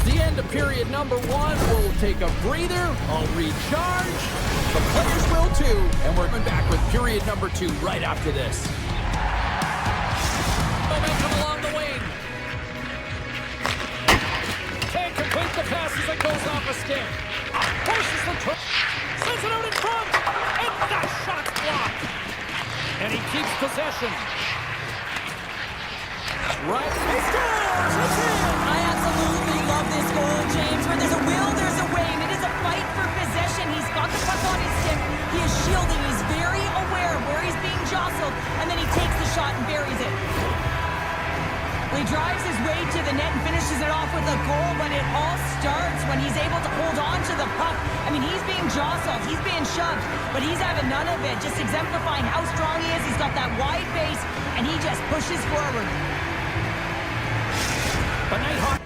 the end of period number 1. We'll take a breather. I'll recharge. The players will too. And we're coming back with period number 2 right after this. Momentum along the wing. Can't complete the pass as it goes off a stick. Forces the trip. Sends it out in front. And that shot's blocked. And he keeps possession. Right. He scores! It's in! I absolutely love this goal, James. Where there's a will, there's a way. And it is a fight for possession. He's got the puck on his stick. He is shielding. He's very aware of where he's being jostled. And then he takes the shot and buries it. He drives his way to the net and finishes it off with a goal, but it all starts when he's able to hold on to the puck. I mean, he's being jostled, he's being shoved, but he's having none of it, just exemplifying how strong he is. He's got that wide base, and he just pushes forward. The Nighthawks.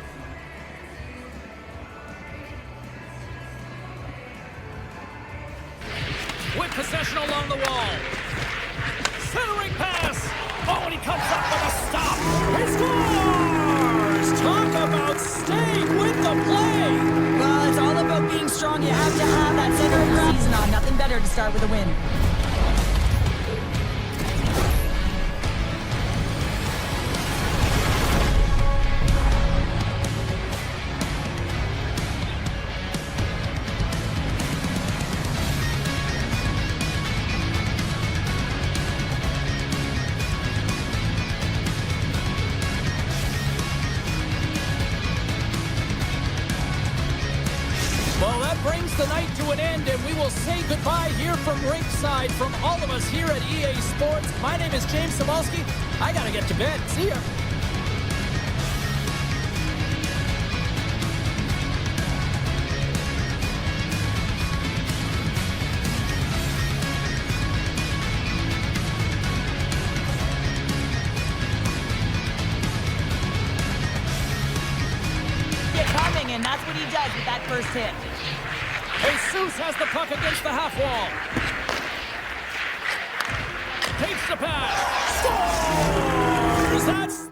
With possession along the wall. Centering pass. Oh, and he comes up with a stop. He scores! Talk about staying with the play. Well, it's all about being strong. You have to have that center of gravity. He's not. Nothing better to start with a win. Brings the night to an end, and we will say goodbye here from ringside from all of us here at EA Sports. My name is James Samolsky. I gotta get to bed. See ya. Coming, and that's what he does with that first hit. Jesus has the puck against the half wall. Takes the pass. Scores! That's...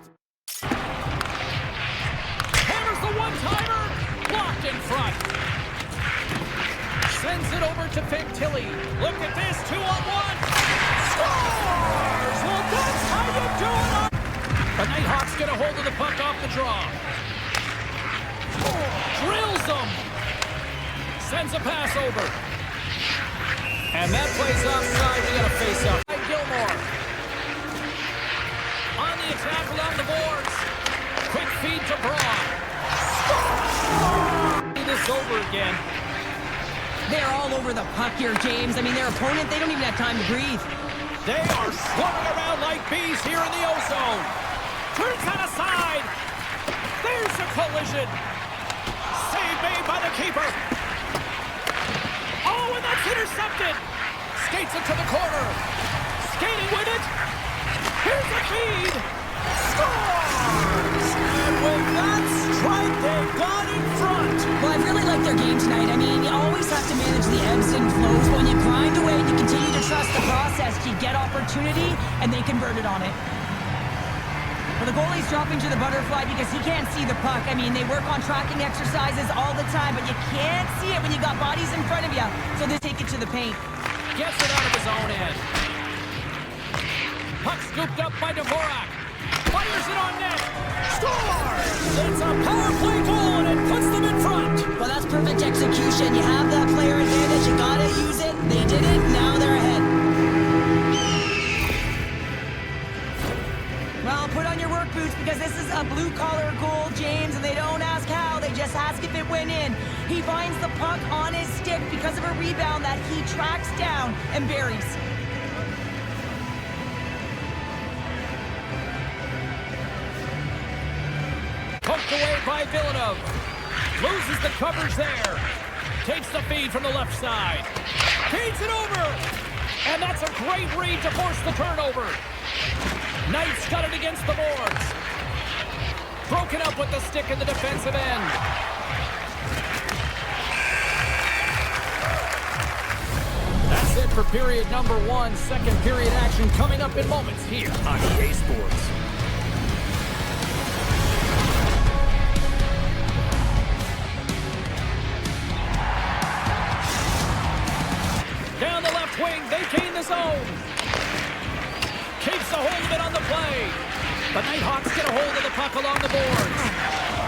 Hammers the one-timer. Blocked in front. Sends it over to Tilly. Look at this, 2-on-1. Scores! Well, that's how you do it. The Nighthawks get a hold of the puck off the draw. Drills them. Sends a pass over. And that plays offside. We got a face-off. Gilmore. On the attack along the boards. Quick feed to Braun. This over again. They're all over the puck here, James. I mean, their opponent, they don't even have time to breathe. They are swarming around like bees here in the O-zone. Turns that aside. There's a collision. Save made by the keeper. Oh, and that's intercepted. Skates it to the corner. Skating with it. Here's the feed. Scores! And with that strike, they got in front. Well, I really like their game tonight. I mean, you always have to manage the ebbs and flows. When you grind away and you continue to trust the process, you get opportunity, and they converted on it. Well, the goalie's dropping to the butterfly because he can't see the puck. I mean, they work on tracking exercises all the time, but you can't see it when you got bodies in front of you. So they take it to the paint. Gets it out of his own end. Puck scooped up by Dvorak. Fires it on net. Scores! It's a power play goal, and it puts them in front. Well, that's perfect execution. You have that player advantage. You gotta use it. They did it. Now they're ahead. Well, put on your work boots because this is a blue-collar goal, James, and they don't ask how. They just ask if it went in. He finds the puck on his stick because of a rebound that he tracks down and buries. Poked away by Villanov. Loses the coverage there. Takes the feed from the left side. Feeds it over. And that's a great read to force the turnover. Knight's got it against the boards. Broken up with the stick in the defensive end. That's it for period number 1. Second period action coming up in moments here on EA Sports. The Nighthawks get a hold of the puck along the boards.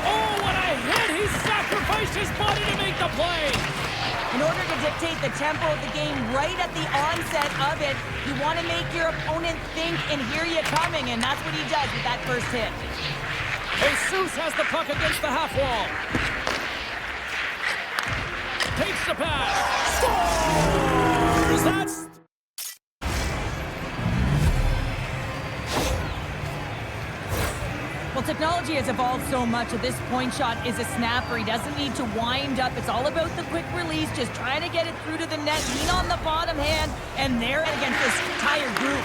Oh, what a hit! He sacrificed his body to make the play. In order to dictate the tempo of the game right at the onset of it, you want to make your opponent think and hear you coming, and that's what he does with that first hit. Jesus has the puck against the half wall. Takes the pass. Scores! That's... Well, technology has evolved so much that this point shot is a snapper. He doesn't need to wind up. It's all about the quick release, just trying to get it through to the net, lean on the bottom hand, and there against this tired group.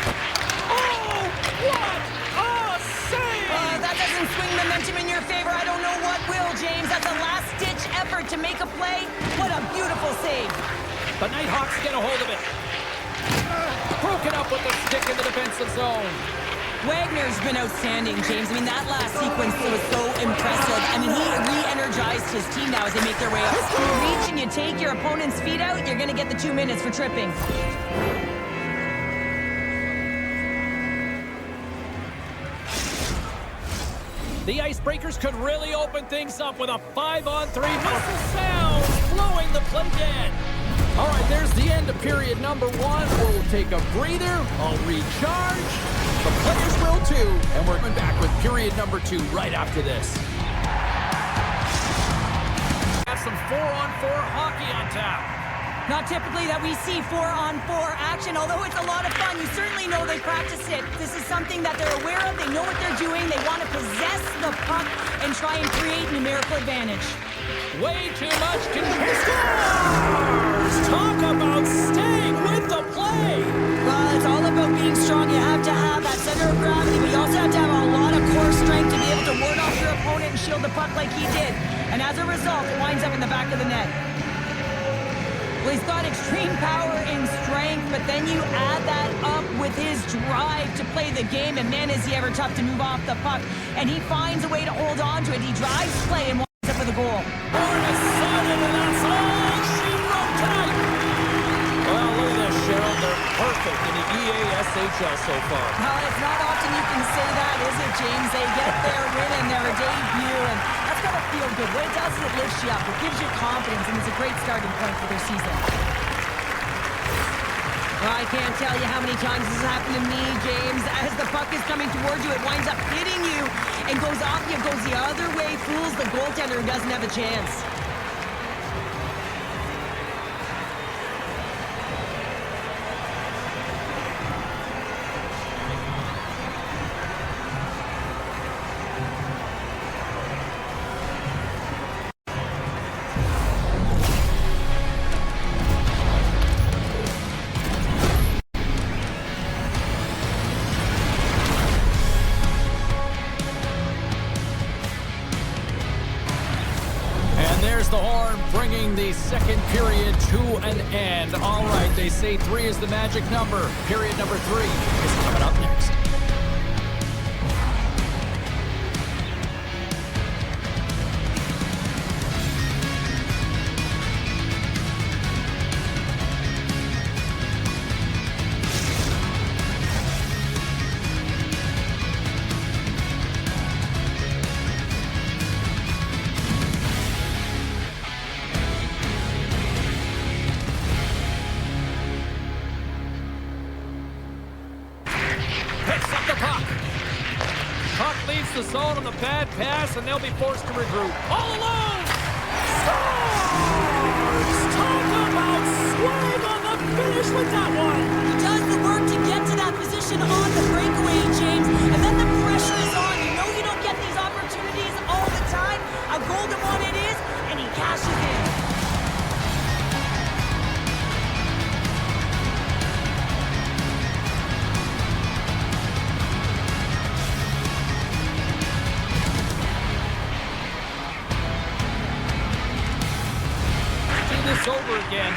Oh, what a save! That doesn't swing momentum in your favor. I don't know what will, James. That's a last-ditch effort to make a play. What a beautiful save. The Nighthawks get a hold of it. Broken up with the stick in the defensive zone. Wagner's been outstanding, James. I mean, that last sequence was so impressive. I mean, he re-energized his team now as they make their way up. You reach and you take your opponent's feet out, you're going to get the 2 minutes for tripping. The Icebreakers could really open things up with a 5-on-3 whistle sound, blowing the play dead. All right, there's the end of period number 1. We'll take a breather. I'll recharge. The players will too. And we're coming back with period number 2 right after this. Have some 4-on-4 hockey on tap. Not typically that we see 4-on-4 action, although it's a lot of fun. You certainly know they practice it. This is something that they're aware of. They know what they're doing. They want to possess the puck and try and create numerical advantage. Way too much scores! Talk about staying with the play! Well, it's all about being strong. You have to have that center of gravity, but you also have to have a lot of core strength to be able to ward off your opponent and shield the puck like he did. And as a result, it winds up in the back of the net. Well, he's got extreme power and strength, but then you add that up with his drive to play the game, and man, is he ever tough to move off the puck. And he finds a way to hold on to it. He drives play and winds up for the goal. And that's all she wrote tonight. Well, look at this, Cheryl. They're perfect in the EASHL so far. Well, it's not often you can say that, is it, James? They get their win and their debut, and that's got to feel good. What it does is it lifts you up. It gives you confidence, and it's a great starting point for their season. Well, I can't tell you how many times this has happened to me, James. As the puck is coming towards you, it winds up hitting you and goes off you, goes the other way, fools the goaltender who doesn't have a chance. There's the horn, bringing the second period to an end. All right, they say 3 is the magic number. Period number 3 is coming up next. The zone on the bad pass, and they'll be forced to regroup. All alone! Scores! Talk about swag on the finish with that one! He does the work to get to that position on the breakaway, James, and then the pressure is on. You know you don't get these opportunities all the time. A golden one it is, and he cashes in. Over again.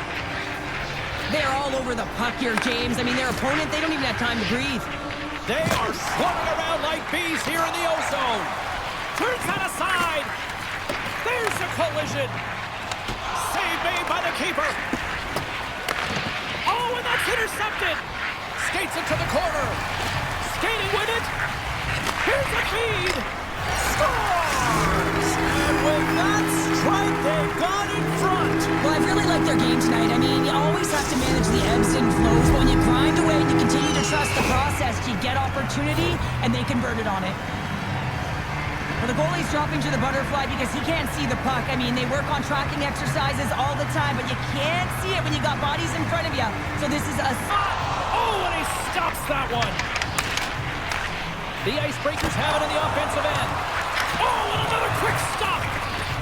They're all over the puck here, James. I mean, their opponent, they don't even have time to breathe. They are swarming around like bees here in the O-zone. Turns that aside. There's a collision. Save made by the keeper. Oh, and that's intercepted. Skates it to the corner. Skating with it. Here's a feed. Scores! And with that strike, they got in front. Well, I've really liked their game tonight. I mean, you always have to manage the ebbs and flows. But when you grind away and you continue to trust the process, you get opportunity, and they converted on it. Well, the goalie's dropping to the butterfly because he can't see the puck. I mean, they work on tracking exercises all the time, but you can't see it when you got bodies in front of you. So this is a... Oh, and he stops that one. The Icebreakers have it in the offensive end. Oh, and another quick stop.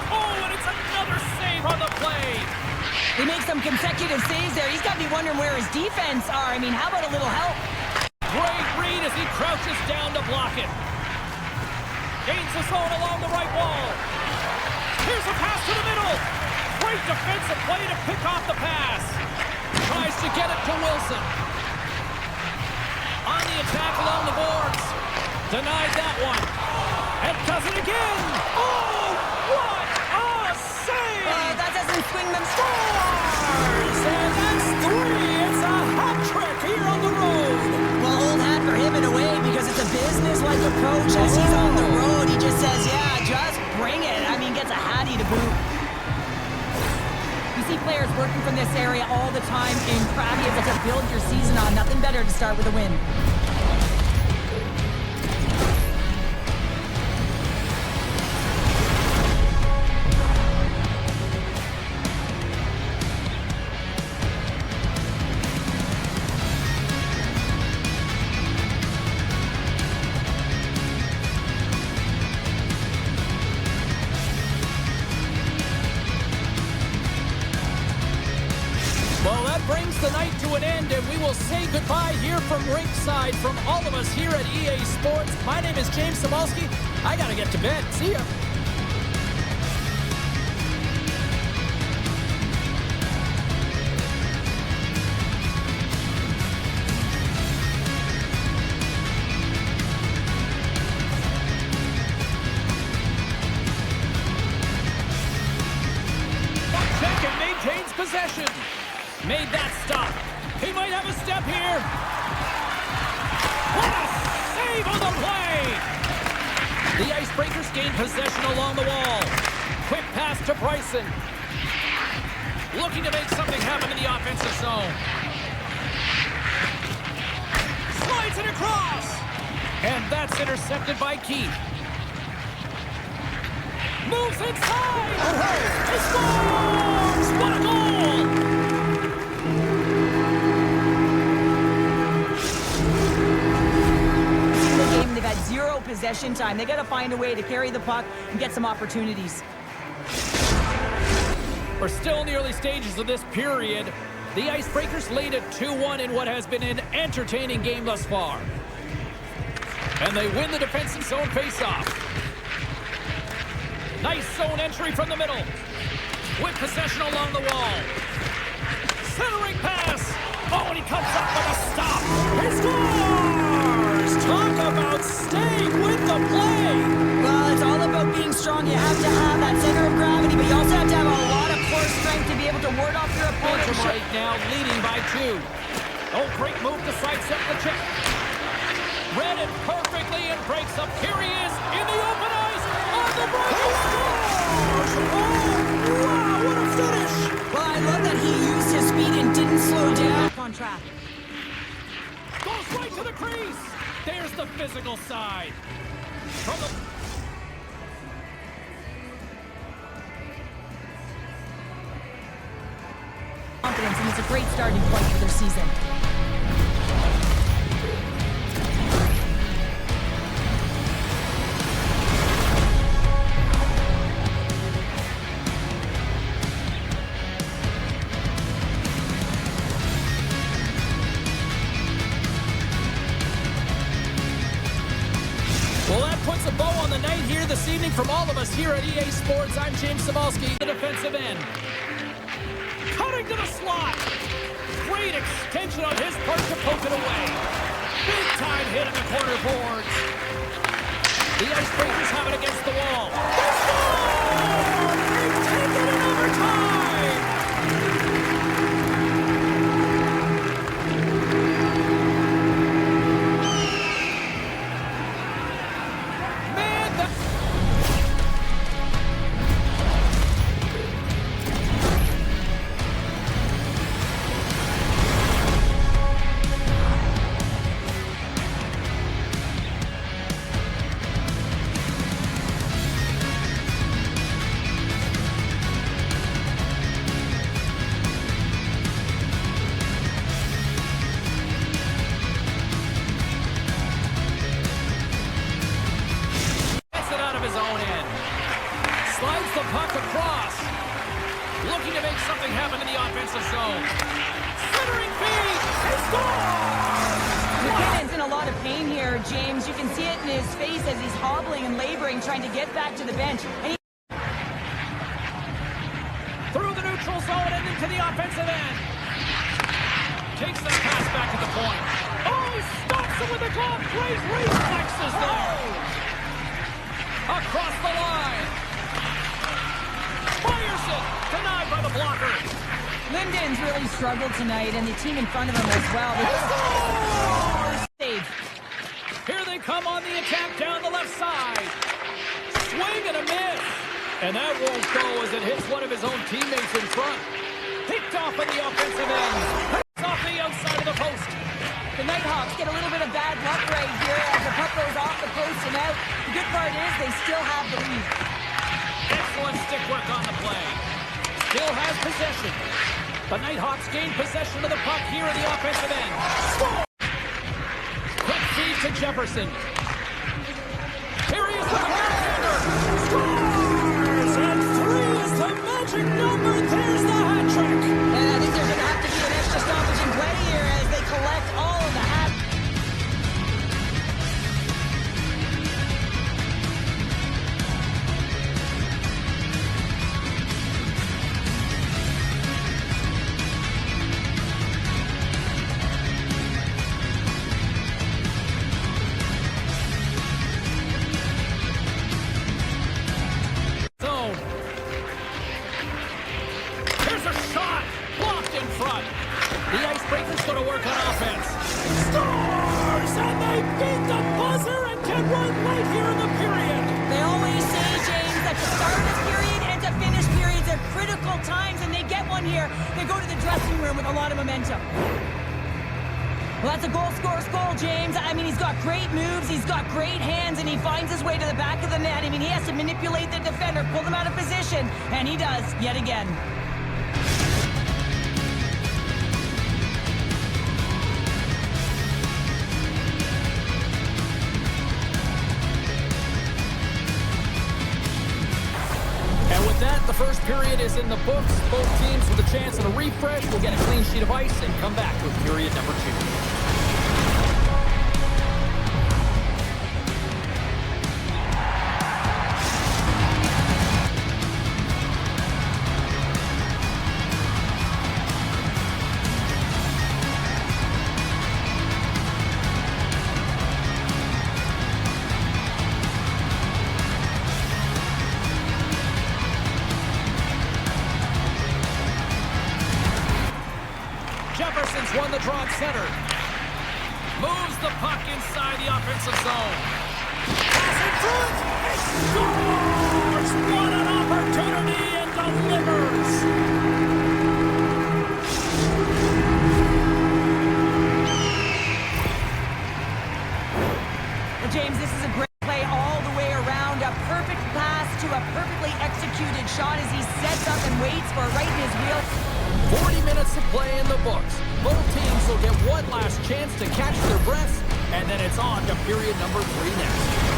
Oh, and it's another save on the play. He makes some consecutive saves there. He's got me wondering where his defense are. I mean, how about a little help? Great read as he crouches down to block it. Gains the zone along the right wall. Here's a pass to the middle. Great defensive play to pick off the pass. Tries to get it to Wilson. On the attack along the boards. Denied that one. And does it again. Oh, what a save! That doesn't swing them. Scores! And that's 3. It's a hat trick here on the road. Well, old hat for him in a way because it's a business-like approach as he's on the road. He just says, yeah, just bring it. I mean, gets a Hatty to boot. You see players working from this area all the time in Crabby able to build your season on. Nothing better to start with a win. Brings the night to an end, and we will say goodbye here from ringside from all of us here at EA Sports. My name is James Samalski. I gotta get to bed. See ya. Check and maintains possession. Made that stop. He might have a step here. What a save on the play! The Icebreakers gain possession along the wall. Quick pass to Bryson. Looking to make something happen in the offensive zone. Slides it across. And that's intercepted by Keith. Moves inside. He scores! What a goal! They've had 0 possession time. They got to find a way to carry the puck and get some opportunities. We're still in the early stages of this period. The Icebreakers lead at 2-1 in what has been an entertaining game thus far. And they win the defensive zone faceoff. Nice zone entry from the middle. With possession along the wall. Centering pass. Oh, and he comes up with a stop. He scores! Talk about staying with the play. Well, it's all about being strong. You have to have that center of gravity, but you also have to have a lot of core strength to be able to ward off your opponent. Right now, leading by 2. Oh, great move to sidestep the check. Read it perfectly and breaks up. Here he is in the open ice on the break. He scores! Oh, wow, what a finish! Well, I love that he used his speed and didn't slow down. On track. Goes right to the crease. There's the physical side. From the... Confidence, and it's a great starting point for their season. Puts a bow on the night here this evening from all of us here at EA Sports. I'm James Samalski, the defensive end. Cutting to the slot. Great extension on his part to poke it away. Big time hit in the corner boards. The Icebreakers have it against the wall. They score! They take it in overtime! Slides the puck across. Looking to make something happen in the offensive zone. Centering feed. He scores! McKinnon's in a lot of pain here, James. You can see it in his face as he's hobbling and laboring, trying to get back to the bench. And through the neutral zone and into the offensive end. Takes the pass back to the point. Oh, he stops it with the glove. Great reflexes there. Across the line. Fires it. Denied by the blocker. Linden's really struggled tonight, and the team in front of him as well. They just save. Here they come on the attack down the left side. Swing and a miss. And that won't go as it hits one of his own teammates in front. Picked off on the offensive end. Hits off the outside of the post. The Nighthawks get a little bit of bad luck right here as the puck goes off the post and out. The good part is they still have the lead. Excellent stick work on the play. Still has possession. The Nighthawks gain possession of the puck here in the offensive end. Score! Quick feed to Jefferson. Here he is with the backhander. Scores! And 3 is the magic number. There's the hat trick. And I think there's going to have to be an extra stoppage in play here as they collect all of the hat. Well, that's a goal, James. I mean, he's got great moves, he's got great hands, and he finds his way to the back of the net. I mean, he has to manipulate the defender, pull them out of position, and he does, yet again. And with that, the first period is in the books. Both teams with a chance at a refresh will get a clean sheet of ice and come back with period number 2. Jefferson's won the draw at center. Moves the puck inside the offensive zone. Pass in front. He scores! What an opportunity and delivers! Well, James, this is a great play all the way around. A perfect pass to a perfectly executed shot as he sets up and waits for it right in his wheel. 40 minutes of play in the books. Both teams will get one last chance to catch their breaths, and then it's on to period number 3 next.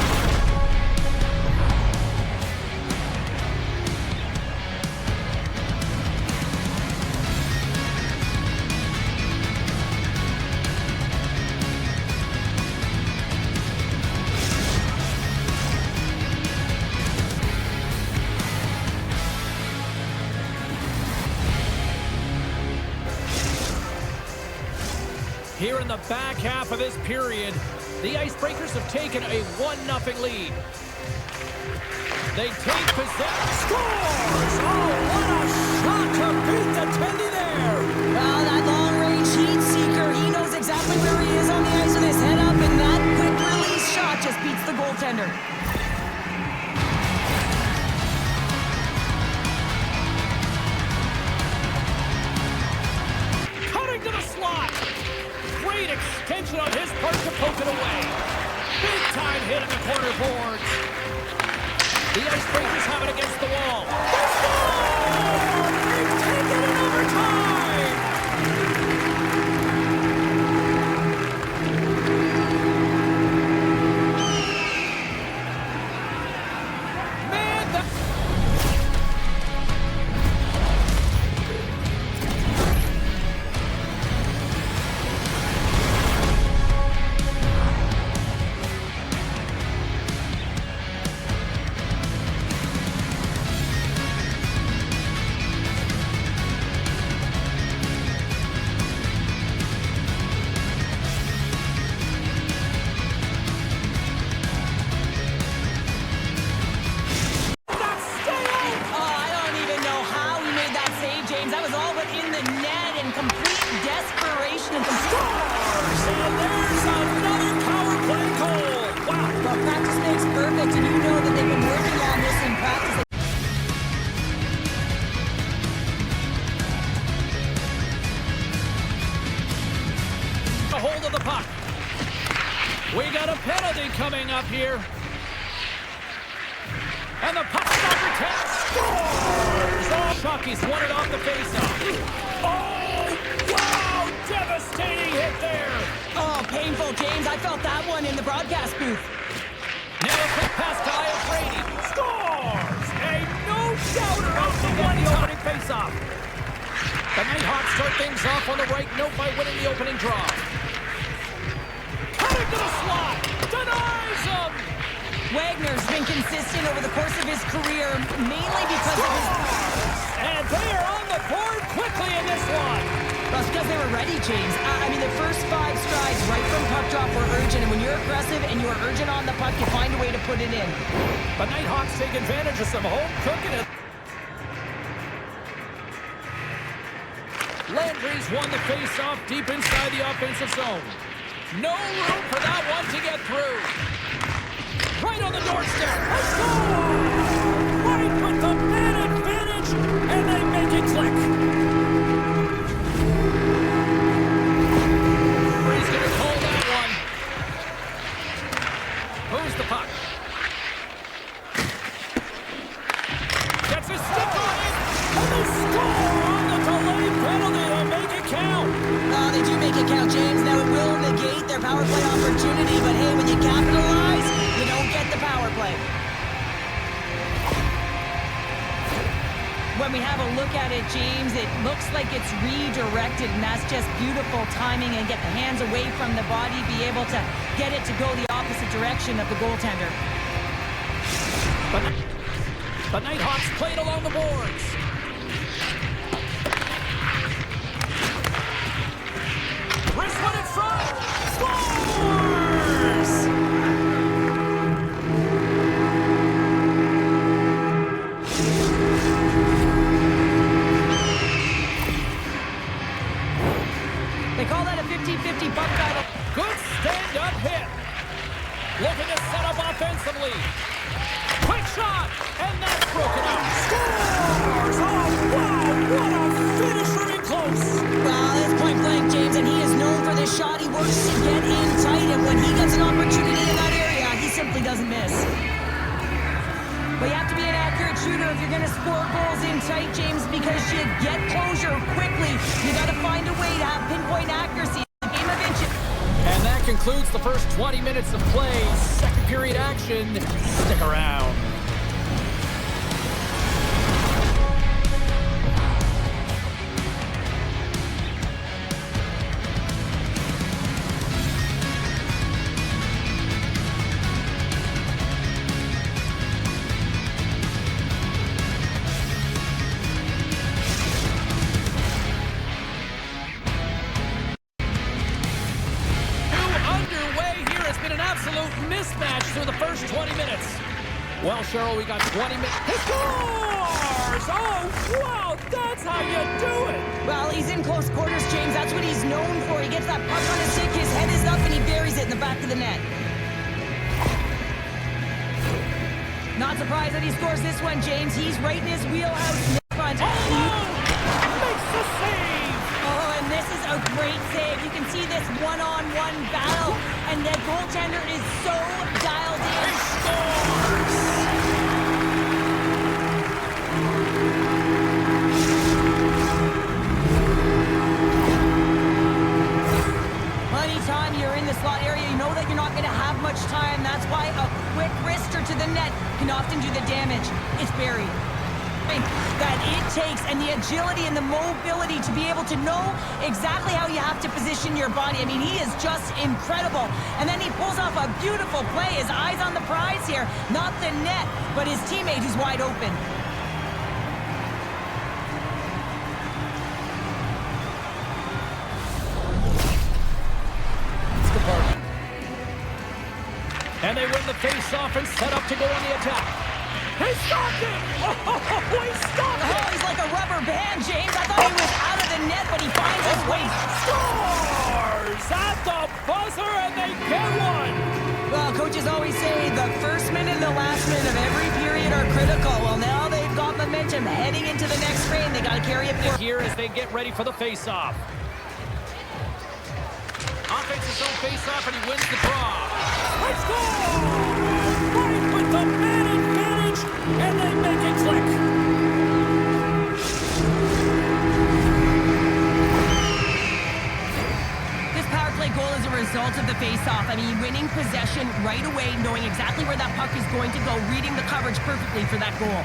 Here in the back half of this period, the Icebreakers have taken a 1-0 lead. They take possession. Scores! Oh, what a shot to beat the Tendy there! Well, that long-range heat seeker, he knows exactly where he is on the ice with his head up, and that quick-release shot just beats the goaltender. Cutting to the slot. Great extension on his part to poke it away. Big time hit at the corner boards. The Icebreakers have it against the wall. They score! They take it in overtime! Man, complete desperation and complete... And there's another power play goal. Wow. Well, practice makes perfect, and you know that they've been working on this in practice. A hold of the puck. We got a penalty coming up here. And the puck number 10 scores! Oh, Shockey's won it off the faceoff. Oh, wow! Devastating hit there. Oh, painful, James. I felt that one in the broadcast booth. Now a quick pass to Aya Brady. Scores! A no-doubter off the one-opening faceoff. The Nighthawks start things off on the right note by winning the opening draw. Cutting to the slot. Denies him. Wagner's been consistent over the course of his career, mainly because of his... And they are on the board quickly in this one. That's because they were ready, James. I mean, the first 5 strides right from puck drop were urgent, and when you're aggressive and you're urgent on the puck, you find a way to put it in. The Nighthawks take advantage of some home cooking it. Landry's won the face-off deep inside the offensive zone. No room for that one to get through. Right on the doorstep. A goal! Right with the man advantage, and they make it click. He's going to call that one. Who's the puck? Gets a stick on it, and they score on the delayed penalty to make it count. They do make it count, James. Now it will negate their power play opportunity, but hey, when you capitalize, you don't get the power play. When we have a look at it, James, it looks like it's redirected, and that's just beautiful timing and get the hands away from the body, be able to get it to go the opposite direction of the goaltender. But the Nighthawks played along the boards. Wrist one in front. Scores! They call that a 50-50 puck battle. Good stand-up hit. Looking to set up offensively. Quick shot, and that's broken up. Scores! Oh, wow, what a finish from in close. Well, that's point blank, James, and he is known for this shot. He works to get in tight, and when he gets an opportunity in that area, he simply doesn't miss. But you have to be an accurate shooter if you're going to score goals in tight, James, because you get closure quickly. You got to find a way to have pinpoint accuracy. The game of inches. And that concludes the first 20 minutes of play. Second period action. Stick around. Mismatch through the first 20 minutes. Well, Cheryl, we got 20 minutes. He scores! Oh, wow, that's how you do it. Well, he's in close quarters, James. That's what he's known for. He gets that puck on his stick, his head is up, and he buries it in the back of the net. Not surprised that he scores this one, James. He's right in his wheelhouse. Front. Makes the save. Oh, and this is a great save. You can see this one-on-one battle, and the goaltender is so dialed in. He scores! Anytime you're in the slot area, you know that you're not going to have much time. That's why a quick wrister to the net can often do the damage. It's buried. That it takes, and the agility and the mobility to be able to know exactly how you have to position your body. I mean, he is just incredible. And then he pulls off a beautiful play. His eyes on the prize here. Not the net, but his teammate who's wide open. And they win the face-off and set up to go on the attack. He stopped him! Oh, he stopped him! Oh, he's like a rubber band, James. I thought he was out of the net, but he finds a wait. Scores at the buzzer, and they get one. Well, coaches always say the first minute and the last minute of every period are critical. Well, now they've got momentum heading into the next frame. They got to carry it forward. Here as they get ready for the face-off. Offense his own face-off, and he wins the draw. They score! Right with the man advantage, and they make it click. This power play goal is a result of the face-off. I mean, winning possession right away, knowing exactly where that puck is going to go, reading the coverage perfectly for that goal.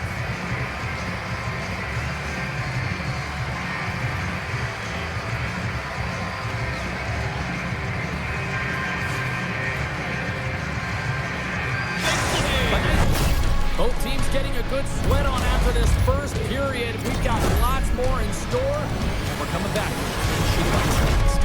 Both teams getting a good sweat on after this first period. We've got lots more in store. We're coming back. She likes next.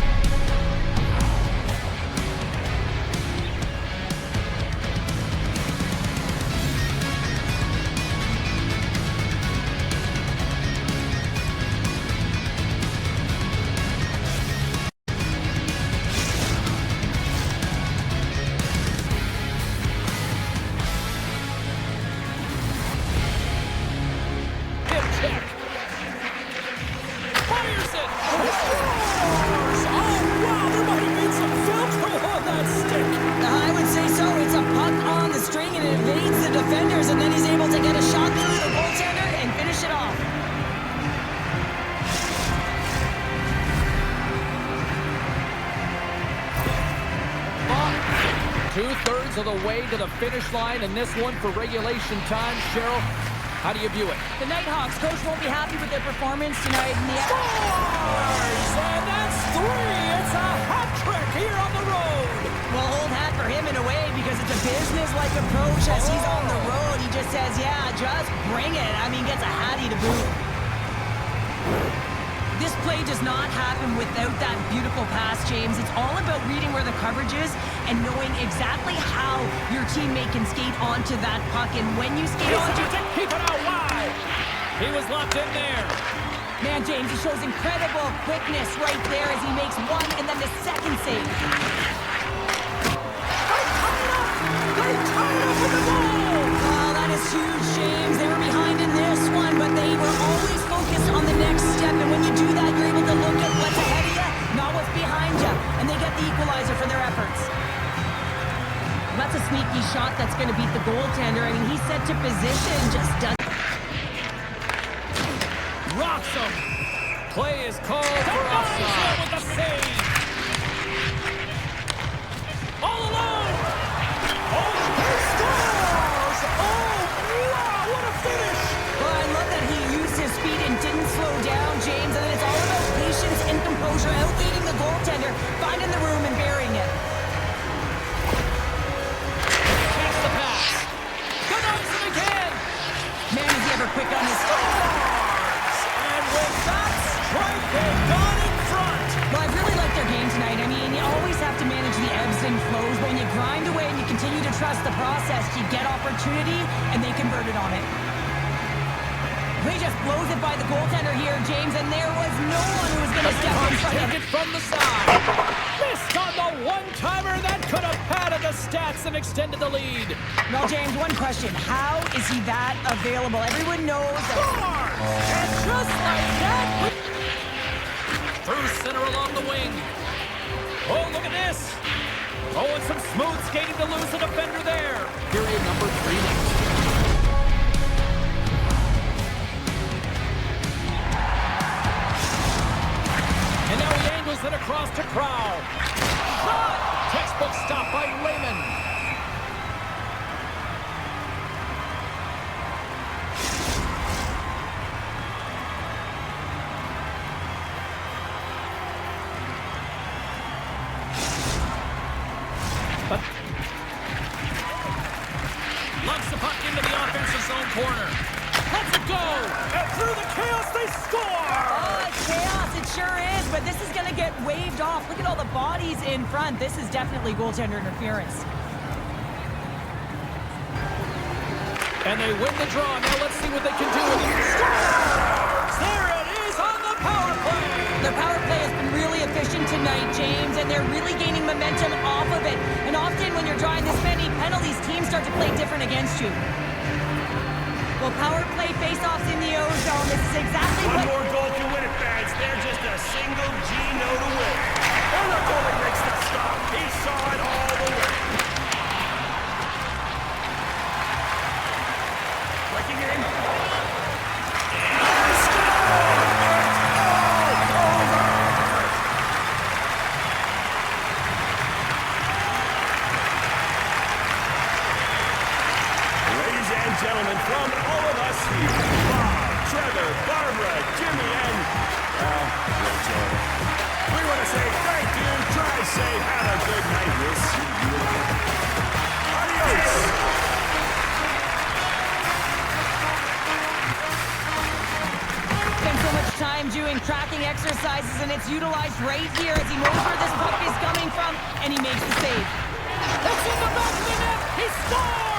Two-thirds of the way to the finish line, and this one for regulation time. Cheryl, how do you view it? The Nighthawks coach won't be happy with their performance tonight in the Scores! And that's three! It's a hat trick here on the road! Well, old hat for him in a way, because it's a business-like approach as he's on the road. He just says, yeah, just bring it. I mean, gets a Hatty to boot. This play does not happen without that beautiful pass, James. It's all about reading where the coverage is and knowing exactly how your teammate can skate onto that puck. And when you skate onto it, keep it out wide. He was locked in there. Man, James, he shows incredible quickness right there as he makes one and then the second save. They tied up with the ball. Oh, that is huge, James. They were behind in this one, but they were always focused on the next step. And when you do that, you're able to look at what's ahead of you, not what's behind you. And they get the equalizer for their efforts. That's a sneaky shot that's going to beat the goaltender. I mean, he's set to position, just doesn't. Rocks him. Play is called for offside with the save. All alone. Oh, he scores! Oh, wow, what a finish! Well, I love that he used his speed and didn't slow down, James. And then it's all about patience and composure, outleading the goaltender, finding the room and burying it. Takes the pass. Denies it again. Man, is he ever quick on his feet. And with that strike, they've gone in front. Well, I really like their game tonight. I mean, you always have to manage the ebbs and flows, but when you grind away and you continue to trust the process, you get opportunity, and they converted on it. He just blows it by the goaltender here, James, and there was no one who was going to step in front of it from the side. Missed on the one-timer. That could have padded the stats and extended the lead. Now, James, one question. How is he that available? Everyone knows that. And just like that, through center along the wing. Oh, look at this. Oh, and some smooth skating to lose the defender there. Period number 3 next. And now he angles it across to Crow. Shot! Textbook stop by Raymond. But lumps the puck into the offensive zone corner. Let's it go! And through the chaos, they score! Oh, chaos, it sure is, but this is going to get waved off. Look at all the bodies in front. This is definitely goaltender interference. And they win the draw. Now let's see what they can do with it. Scores! There it is on the power play! Their power play has been really to play different against you. Well, power play face-offs in the O-zone. This is exactly One what... more goal can win it, fans. They're just a single G-no to win. And the goalie makes the stop. He saw it all the way. Breaking in. Gentlemen, from all of us here, Bob, Trevor, Barbara, Jimmy, and, Rachel, we want to say thank you, drive safe, have a good night, we'll see you again. Adios! Spend so much time doing tracking exercises, and it's utilized right here as he knows where this puck is coming from, and he makes the save. It's in the back of the net. He scores!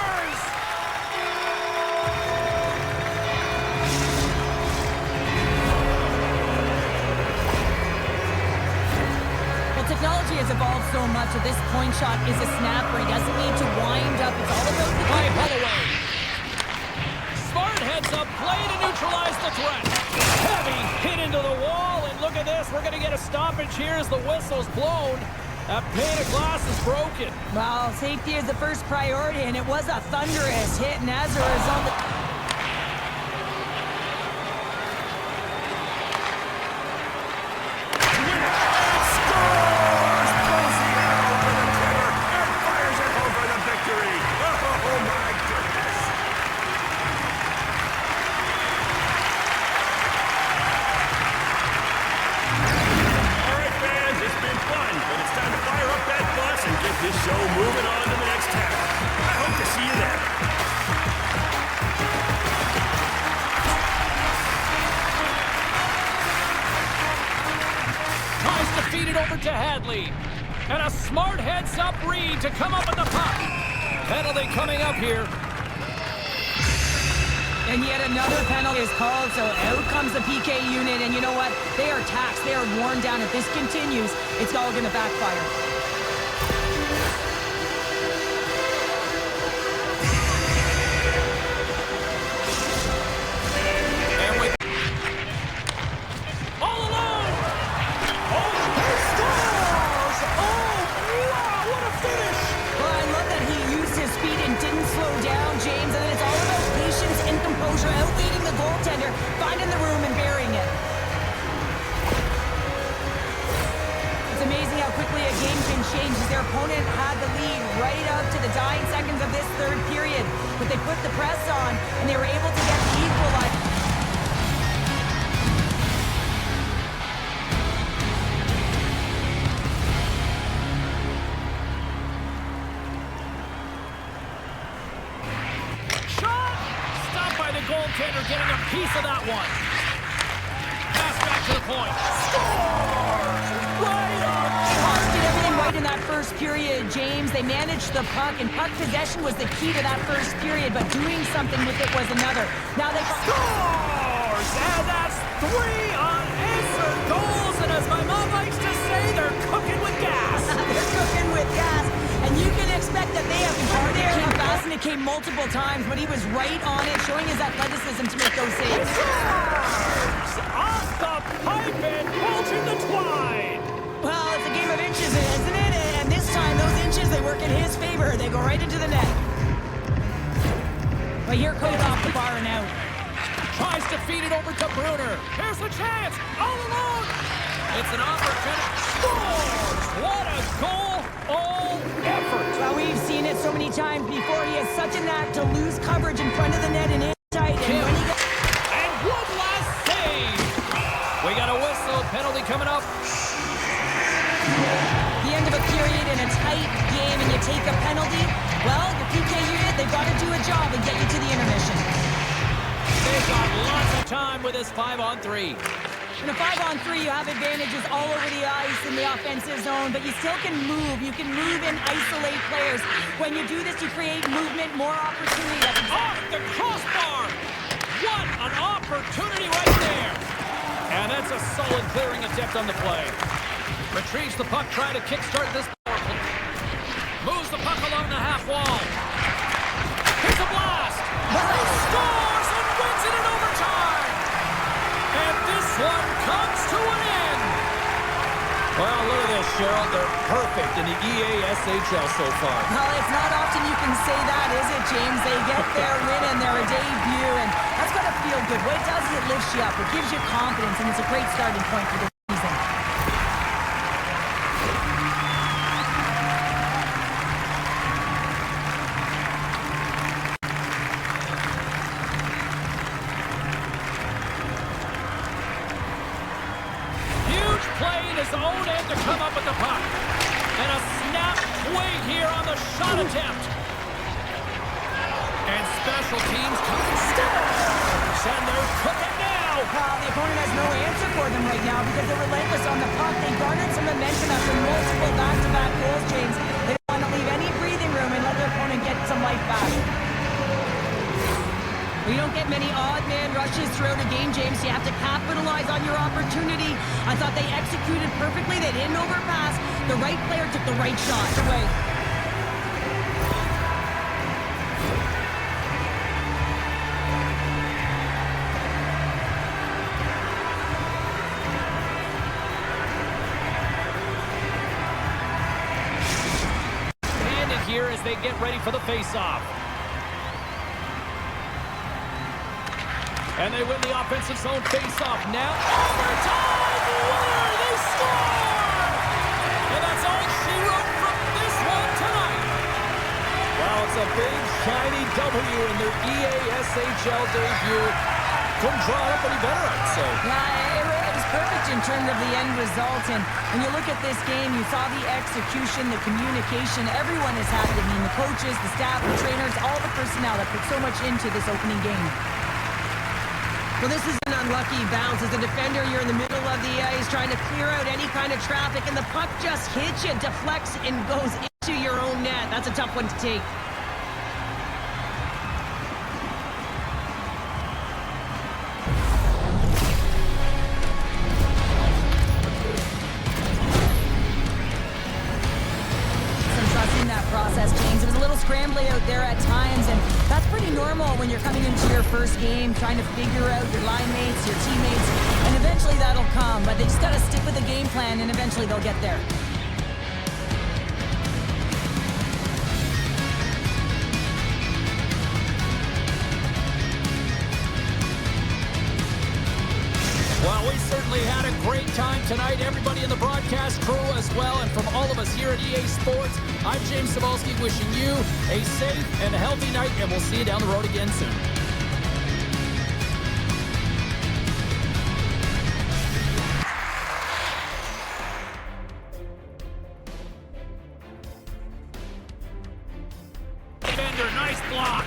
Technology has evolved so much that this point shot is a snapper. He doesn't need to wind up. It's all about the By Holloway. Smart heads up, play to neutralize the threat. Heavy hit into the wall, and look at this. We're going to get a stoppage here as the whistle's blown. That pane of glass is broken. Well, safety is the first priority, and it was a thunderous hit, and as a result... This show moving on to the next tab. I hope to see you there. Tries to feed it over to Hadley. And a smart heads-up read to come up with the puck. Penalty coming up here. And yet another penalty is called, so out comes the PK unit. And you know what? They are taxed. They are worn down. If this continues, it's all going to backfire. Outleading the goaltender, finding the room and burying it. It's amazing how quickly a game can change as their opponent had the lead right up to the dying seconds of this third period. But they put the press on, and they were able to get the equalizer. Goaltender getting a piece of that one. Pass back to the point. Scores! Right on! Hawks did everything right in that first period, James. They managed the puck, and puck possession was the key to that first period, but doing something with it was another. Now they scores! And that's 3 unanswered goals, and as my mom likes to say, they're cooking with gas. They're cooking with gas. And you can expect that they have been hard. It came fast and it came multiple times, but he was right on it, showing his athleticism to make those saves. Off the pipe and bulging the twine. Well, it's a game of inches, isn't it? And this time, those inches, they work in his favor. They go right into the net. But here goes off the bar and out. Tries to feed it over to Bruner. Here's a chance. All alone. It's an opportunity. Scores! What a goal! All effort. Well, we've seen it so many times before. He has such a knack to lose coverage in front of the net and in tight. And when he gets... And one last save. We got a whistle. Penalty coming up. The end of a period in a tight game and you take a penalty. Well, your PK unit, they've got to do a job and get you to the intermission. They've got lots of time with this 5-on-3. In a 5-on-3, you have advantages all over the ice in the offensive zone, but you still can move. You can move and isolate players. When you do this, you create movement, more opportunity. Off the crossbar! What an opportunity right there! And that's a solid clearing attempt on the play. Retrieves the puck, trying to kickstart this power play. Moves the puck along the half wall. Here's a blast. He scores and wins it in overtime. And this one comes to an end. Well, look at this, Cheryl. They're perfect in the EASHL so far. Well, it's not often you can say that, is it, James? They get their win and their debut, and that's got to feel good. What it does is it lifts you up. It gives you confidence, and it's a great starting point for the season. Huge play in his own end to come up with the puck. And a snap swing here on the shot attempt. And special teams scores. And they're cooking now. The opponent has no answer for them right now because they're relentless on the puck. They garnered some momentum after multiple back-to-back goals, James. They don't want to leave any breathing room and let their opponent get some life back. We don't get many odd man rushes throughout a game, James. You have to capitalize on your opportunity. I thought they executed perfectly. They didn't overpass. The right player took the right shot. Away. Standing here as they get ready for the face-off. And they win the offensive zone face-off now. Overtime winner! They score! And that's all she wrote from this one tonight. Well, it's a big, shiny W in their EASHL debut. Couldn't draw up any better, I'd say. Yeah, it was perfect in terms of the end result. And when you look at this game, you saw the execution, the communication. Everyone is happy. I mean, the coaches, the staff, the trainers, all the personnel that put so much into this opening game. Well, this is an unlucky bounce. As a defender, you're in the middle of the ice trying to clear out any kind of traffic, and the puck just hits you, deflects, and goes into your own net. That's a tough one to take. Process, James. It was a little scrambly out there at times, and that's pretty normal when you're coming into your first game, trying to figure out your line mates, your teammates, and eventually that'll come, but they just got to stick with the game plan, and eventually they'll get there. Well, we certainly had a great time tonight. Everybody in the broadcast crew as well. And from all of us here at EA Sports, I'm James Cebulski wishing you a safe and healthy night. And we'll see you down the road again soon. Defender, nice block.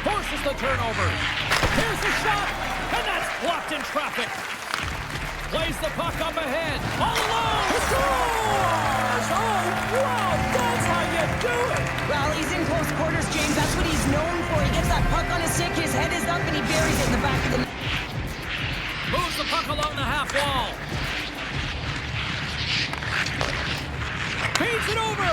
Forces the turnover. Here's the shot. And that's blocked in traffic. Plays the puck up ahead. All alone. He scores! Oh, wow. That's how you do it. Well, he's in close quarters, James. That's what he's known for. He gets that puck on his stick. His head is up, and he buries it in the back of the net. Moves the puck along the half wall. Feeds it over.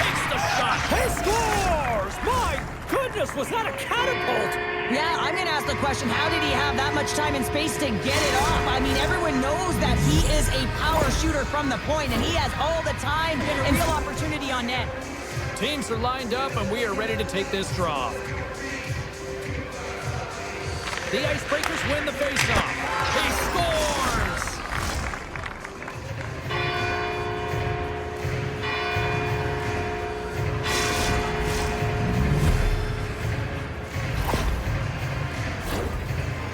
Takes the shot. He scores! My goodness, was that a catapult? Yeah, I'm going to ask the question, how did he have that much time and space to get it off? I mean, everyone knows that he is a power shooter from the point, and he has all the time and real opportunity on net. Teams are lined up, and we are ready to take this draw. The Icebreakers win the faceoff. He scores!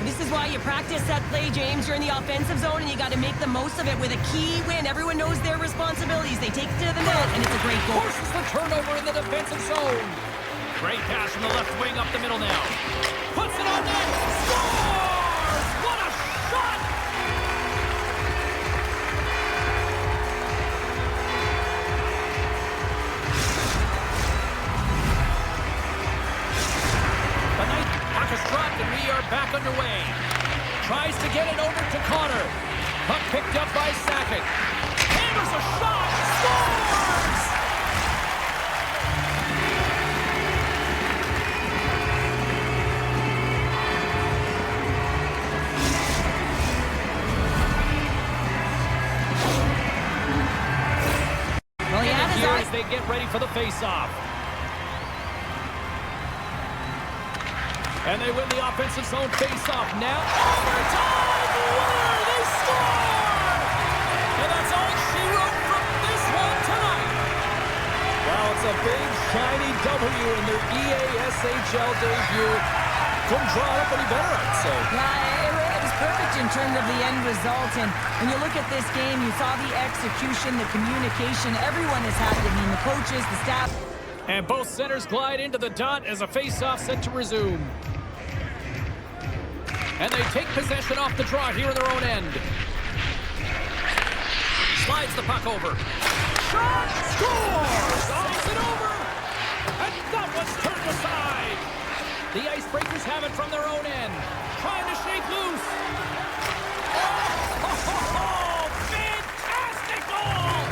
This is why you practice that play, James. You're in the offensive zone, and you got to make the most of it with a key win. Everyone knows their responsibilities. They take it to the net, and it's a great goal. Forces the turnover in the defensive zone. Great pass from the left wing up the middle now. Puts it on net. Scores! What a shot! The Nighthawks is dropped, and we are back underway. Tries to get it over to Connor. Puck picked up by Sakic. Hammers a shot. Scores! for the faceoff. And they win the offensive zone faceoff. Now, overtime winner! They score! And that's all she wrote from this one tonight. Well, it's a big, shiny W in their EASHL debut. Couldn't draw up any better, I'd say. Yeah, it was perfect in terms of the end result. And when you look at this game, you saw the execution, the communication. Everyone is happy. I mean, the coaches, the staff. And both centers glide into the dot as a face-off set to resume. And they take possession off the draw here in their own end. Slides the puck over. Shot! Scores! Slides it over! And that one's turned aside. The Icebreakers have it from their own end. Trying to shake loose. Oh, fantastic goal!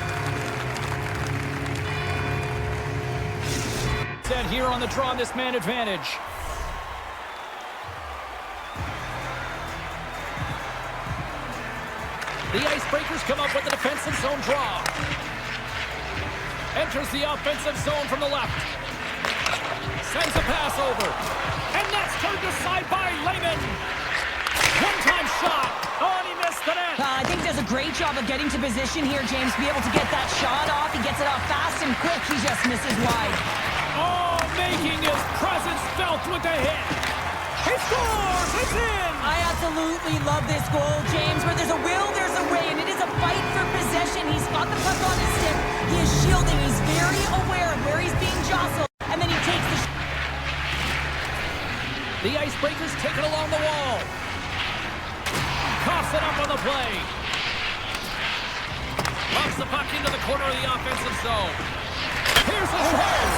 Set here on the draw, this man advantage. The Icebreakers come up with the defensive zone draw. Enters the offensive zone from the left. Sends a pass over. And that's turned aside by Lehman. One-time shot. Oh, and he missed the net. I think he does a great job of getting to position here, James, to be able to get that shot off. He gets it off fast and quick. He just misses wide. Oh, making his presence felt with the hit. He scores! It's in! I absolutely love this goal, James. Where there's a will, there's a way, and it is a fight for possession. He's got the puck on his stick. He is shielding. He's very aware of where he's being jostled, and then he takes the The Icebreakers take it along the wall. Coughs it up on the play. Bumps the puck into the corner of the offensive zone. Here's a chance.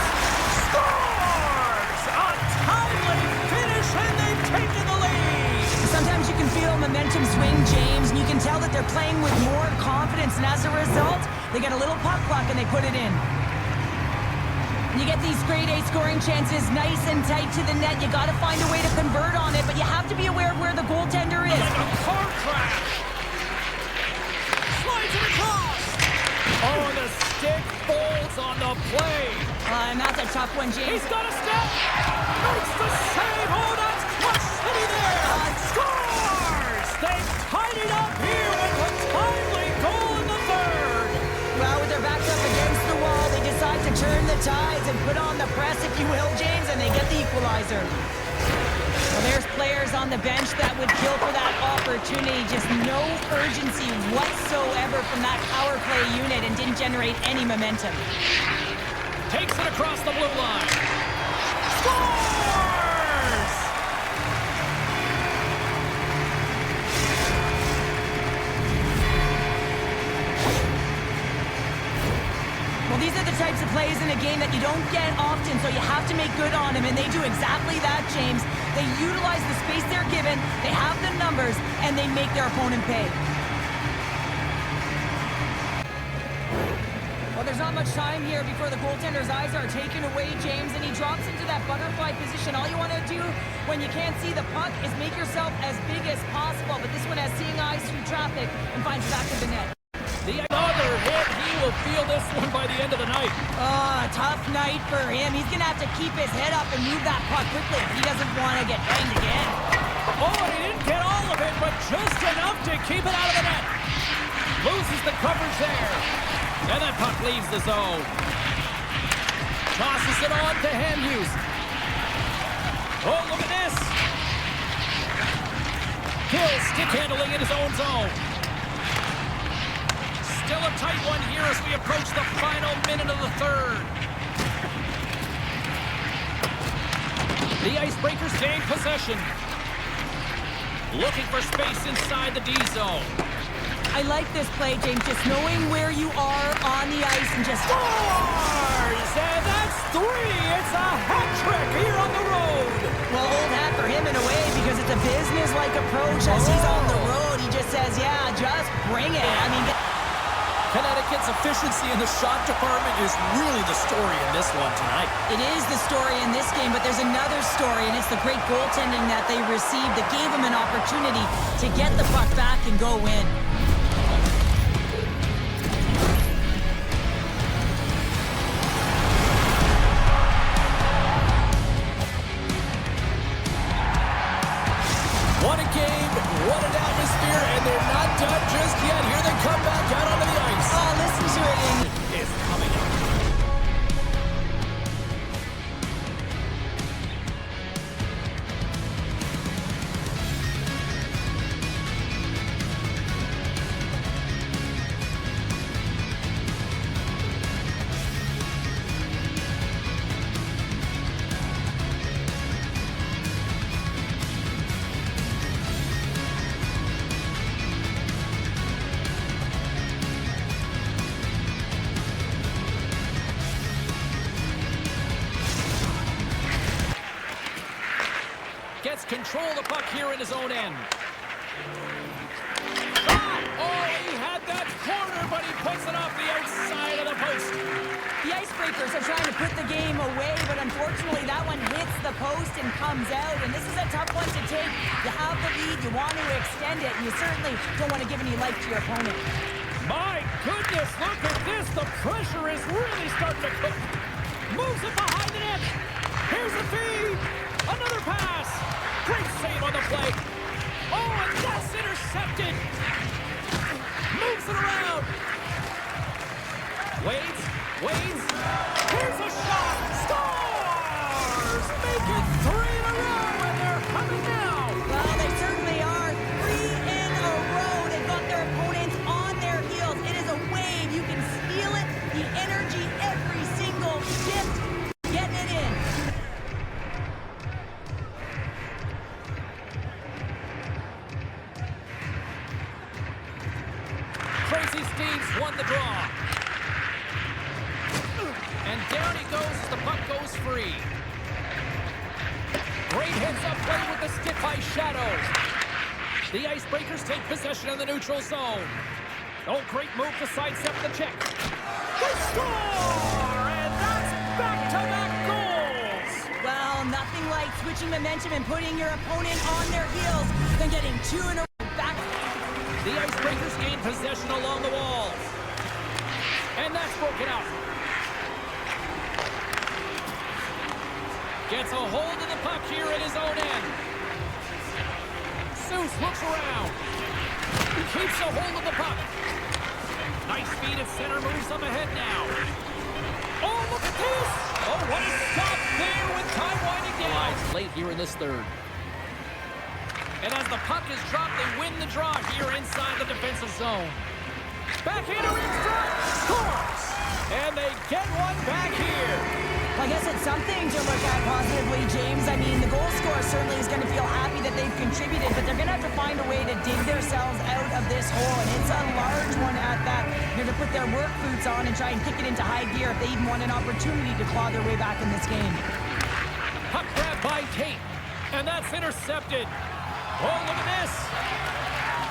Scores! A timely finish, and they've taken the lead. Sometimes you can feel momentum swing, James, and you can tell that they're playing with more confidence, and as a result, they get a little puck luck and they put it in. You get these grade A scoring chances nice and tight to the net. You got to find a way to convert on it, but you have to be aware of where the goaltender is. Like a car crash. Slides it across. Oh, and the stick folds on the play. And that's a tough one, James. He's got a step. Makes the save. Oh, that's Clutch City there. Scores! They've tied it up here with a timely goal in the third. Well, with their backs up against the wall, they decide to turn the tides and put on the press, if you will, James, and they get the equalizer. Well, there's players on the bench that would kill for that opportunity. Just no urgency whatsoever from that power play unit and didn't generate any momentum. Takes it across the blue line. Scores! Well, these are the types of plays in a game that you don't get often, so you have to make good on them, and they do exactly that, James. They utilize the space they're given, they have the numbers, and they make their opponent pay. Well, there's not much time here before the goaltender's eyes are taken away, James, and he drops into that butterfly position. All you want to do when you can't see the puck is make yourself as big as possible, but this one has seeing eyes through traffic and finds the back of the net. The other hit, he will feel this one by the end of the night. Oh, a tough night for him. He's going to have to keep his head up and move that puck quickly if he doesn't want to get banged again. Oh, and he didn't get all of it, but just enough to keep it out of the net. Loses the coverage there. And that puck leaves the zone. Tosses it on to Hughes. Oh, look at this. Hill stick handling in his own zone. Still a tight one here as we approach the final minute of the third. The Icebreakers gain possession. Looking for space inside the D zone. I like this play, James, just knowing where you are on the ice and just... Scores! And that's three! It's a hat trick here on the road! Well, old hat for him in a way because it's a business-like approach as he's on the road. He just says, yeah, just bring it. I mean... Connecticut's efficiency in the shot department is really the story in this one tonight. It is the story in this game, but there's another story, and it's the great goaltending that they received that gave them an opportunity to get the puck back and go in. they're not done just yet. Here they come back out onto the ice. Oh, listen to it. Is coming up. Gets control of the puck here in his own end. Shot! Oh, he had that corner, but he puts it off the outside of the post. The Icebreakers are trying to put the game away, but unfortunately that one hits the post and comes out, and this is a tough one to take. You have the lead, you want to extend it, and you certainly don't want to give any life to your opponent. My goodness, look at this. The pressure is really starting to cook. Moves it behind the net. Here's the feed. Another pass. Great save on the play. Oh, and that's intercepted. Moves it around. Waits. Here's a shot. Scores! Make it 3 in a row, and they're coming now. Well, they certainly are. 3 in a row. They've got their opponents on their heels. It is a wave. You can feel it. The energy every single shift. Getting it in. Crazy Steve's won the draw. And down he goes as the puck goes free. Great hits up play with the stick by Shadows. The Icebreakers take possession in the neutral zone. Oh, great move to sidestep the check. They score! And that's back-to-back goals! Well, nothing like switching momentum and putting your opponent on their heels than getting 2 in a row back. The Icebreakers gain possession along the walls. And that's broken out. Gets a hold of the puck here at his own end. Seuss looks around. He keeps a hold of the puck. Nice feed at center, moves up ahead now. Oh, look at this! Oh, what a stop there with time winding down. Late here in this third. And as the puck is dropped, they win the draw here inside the defensive zone. Backhander in front, scores! And they get one back here. Well, I guess it's something to look at positively, James. I mean, the goal scorer certainly is going to feel happy that they've contributed, but they're going to have to find a way to dig themselves out of this hole, and it's a large one at that. They're going to put their work boots on and try and kick it into high gear if they even want an opportunity to claw their way back in this game. Puck grab by Tate, and that's intercepted. Oh, look at this.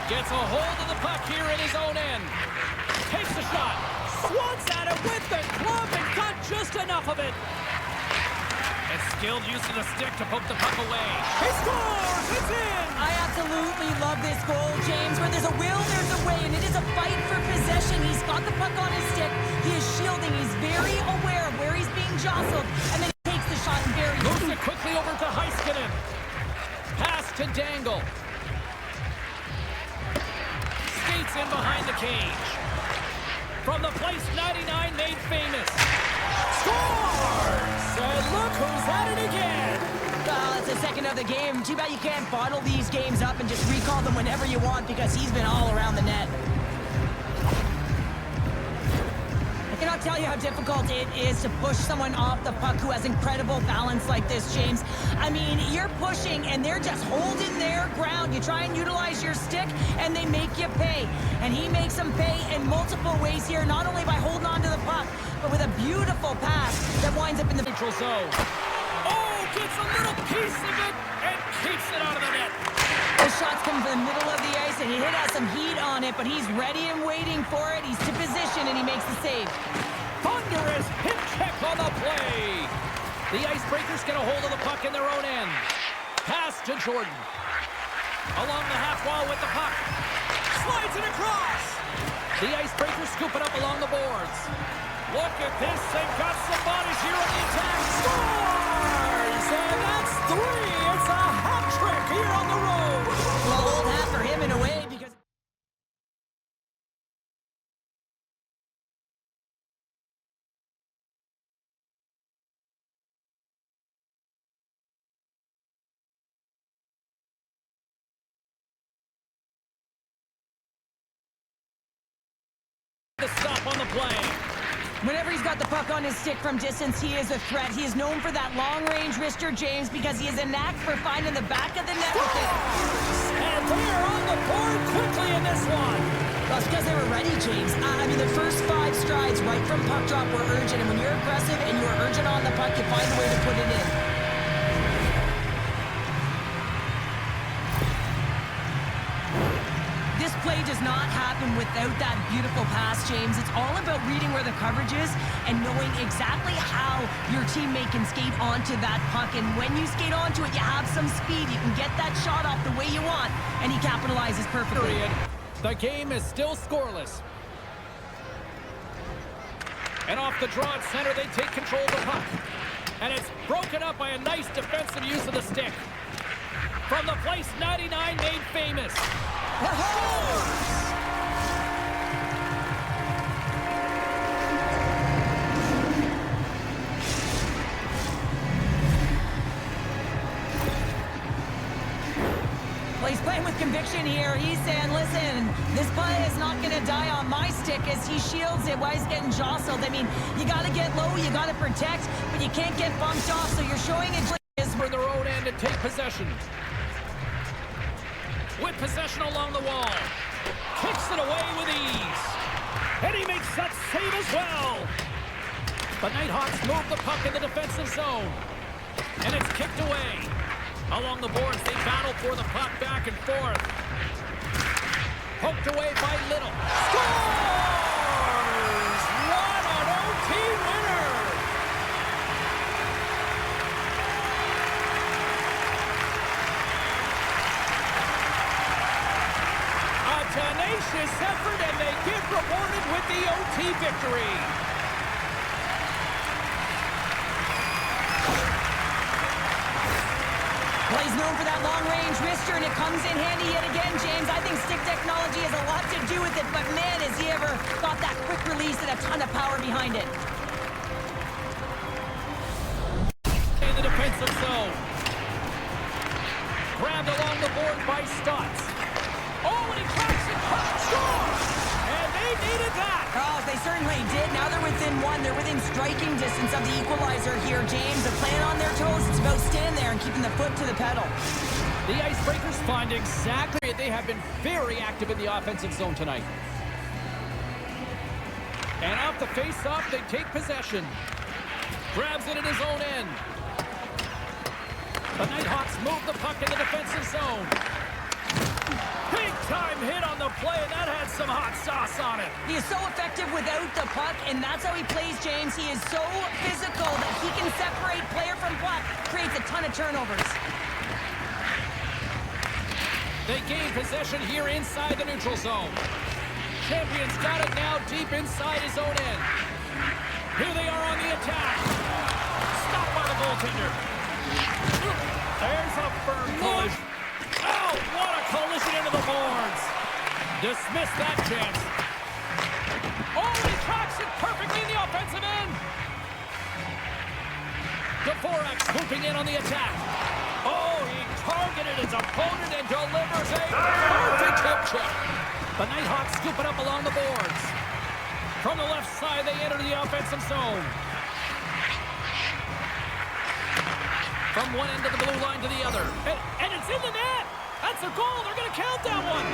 Gets a hold of the puck here in his own end. Takes the shot. Swats at it with the glove and got just enough of it. And skilled use of the stick to poke the puck away. He scores! It's in! I absolutely love this goal, James. Where there's a will, there's a way, and it is a fight for possession. He's got the puck on his stick. He is shielding. He's very aware of where he's being jostled, and then he takes the shot and buries it. Moves it quickly over to Heiskanen. Pass to Dangle. Skates in behind the cage. From the place 99 made famous. Scores! And look who's at it again. Well, it's the second of the game. Too bad you can't bottle these games up and just recall them whenever you want, because he's been all around the net. I cannot tell you how difficult it is to push someone off the puck who has incredible balance like this, James. I mean, you're pushing and they're just holding their ground. You try and utilize your stick and they make you pay. And he makes them pay in multiple ways here, not only by holding on to the puck, but with a beautiful pass that winds up in the neutral zone. Oh, gets a little piece of it and keeps it out of the net. The shots come from the middle of the ice, and he has some heat on it, but he's ready and waiting for it. He's to position, and he makes the save. Thunderous hip check on the play. The Icebreakers get a hold of the puck in their own end. Pass to Jordan. Along the half wall with the puck. Slides it across. The Icebreakers scoop it up along the boards. Look at this. They've got some bodies here on the attack. Scores! And that's 3. It's a hat trick here on the road. Well, old hat for him in a way, because play. Whenever he's got the puck on his stick from distance, he is a threat. He is known for that long-range wrister, James, because he has a knack for finding the back of the net with it. And they're on the board quickly in this one. Well, it's because they were ready, James. I mean, the first 5 strides right from puck drop were urgent, and when you're aggressive and you're urgent on the puck, you find a way to put it in. This play does not happen without that beautiful pass, James. It's all about reading where the coverage is and knowing exactly how your teammate can skate onto that puck. And when you skate onto it, you have some speed. You can get that shot off the way you want, and he capitalizes perfectly. The game is still scoreless. And off the draw at center, they take control of the puck. And it's broken up by a nice defensive use of the stick. From the place 99 made famous. Well, he's playing with conviction here. He's saying, listen, this play is not going to die on my stick as he shields it while he's getting jostled. I mean, you got to get low, you got to protect, but you can't get bumped off, so you're showing it For their own end to take possession. With possession along the wall. Kicks it away with ease. And he makes that save as well. The Nighthawks move the puck in the defensive zone. And it's kicked away. Along the boards, they battle for the puck back and forth. Poked away by Little. Scores! What an OT winner! A tenacious effort, and they get rewarded with the OT victory. Well, he's known for that long-range wrister, and it comes in handy yet again, James. I think stick technology has a lot to do with it, but man, has he ever got that quick release and a ton of power behind it. In the defensive zone. Grabbed along the board by Stutz. Oh, and he cracks it. Score! And they needed that. Oh, they certainly did. Now they're within 1. They're within striking distance of the equalizer here, James. They're playing on their toes. It's about staying there and keeping the foot to the pedal. The Icebreakers find exactly. They have been very active in the offensive zone tonight. And off the face-off, they take possession. Grabs it in his own end. The Nighthawks move the puck in the defensive zone. Big-time hit on the play, and that had some hot sauce on it. He is so effective without the puck, and that's how he plays, James. He is so physical that he can separate player from puck, creates a ton of turnovers. They gain possession here inside the neutral zone. Champion's got it now deep inside his own end. Here they are on the attack. Stopped by the goaltender. There's a firm collision. Oh, what a collision into the boards. Dismiss that chance. Oh, he tracks it perfectly in the offensive end. Dvorak swooping in on the attack. Oh, he targeted his opponent and delivers a perfect hip check. The Nighthawks scoop it up along the boards. From the left side, they enter the offensive zone. From one end of the blue line to the other. And it's in the net! That's a goal! They're going to count that one!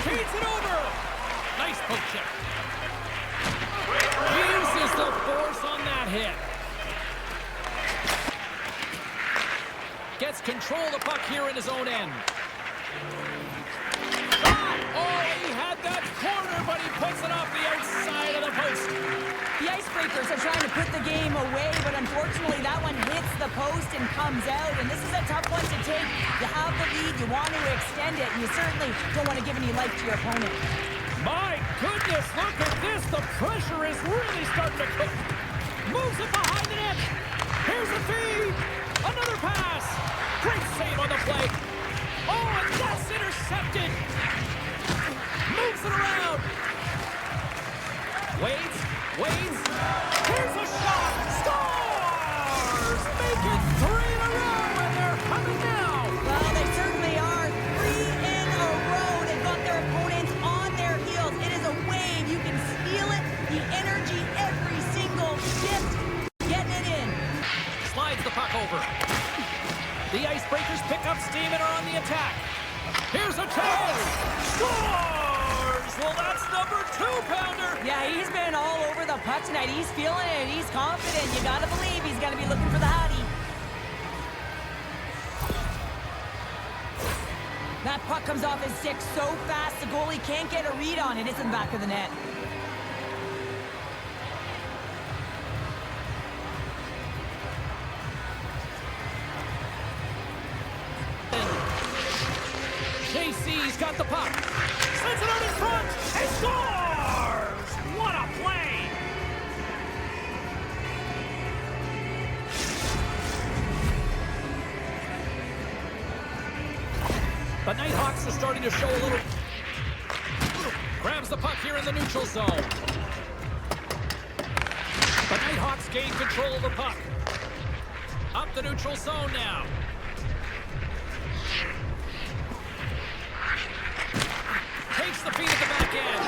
Feeds it over! Nice poke check. Uses the force on that hit. Gets control of the puck here in his own end. Oh, he had that corner, but he puts it off the outside of the post. The Icebreakers are trying to put the game away, but unfortunately that one hits the post and comes out, and this is a tough one to take. You have the lead, you want to extend it, and you certainly don't want to give any life to your opponent. My goodness, look at this. The pressure is really starting to cook. Moves it behind the net. Here's the feed. Another pass. Great save on the play. Oh, and that's intercepted. Moves it around. Waits. Here's a shot. Scores! Make it 3 in a row, and they're coming now. Well, they certainly are. 3 in a row. They've got their opponents on their heels. It is a wave. You can feel it. The energy, every single shift, getting it in. Slides the puck over. The Icebreakers pick up steam and are on the attack. Here's a chance. Scores! Well, that's number 2-pounder. Yeah, he's been all over the puck tonight. He's feeling it. He's confident. You gotta believe he's gonna be looking for the Hatty. That puck comes off his stick so fast, the goalie can't get a read on it. It's in the back of the net. JC's got the puck. Sends it out in front and scores! What a play! The Nighthawks are starting to show a little... Grabs the puck here in the neutral zone. The Nighthawks gain control of the puck. Up the neutral zone now. Takes the feed at the back end.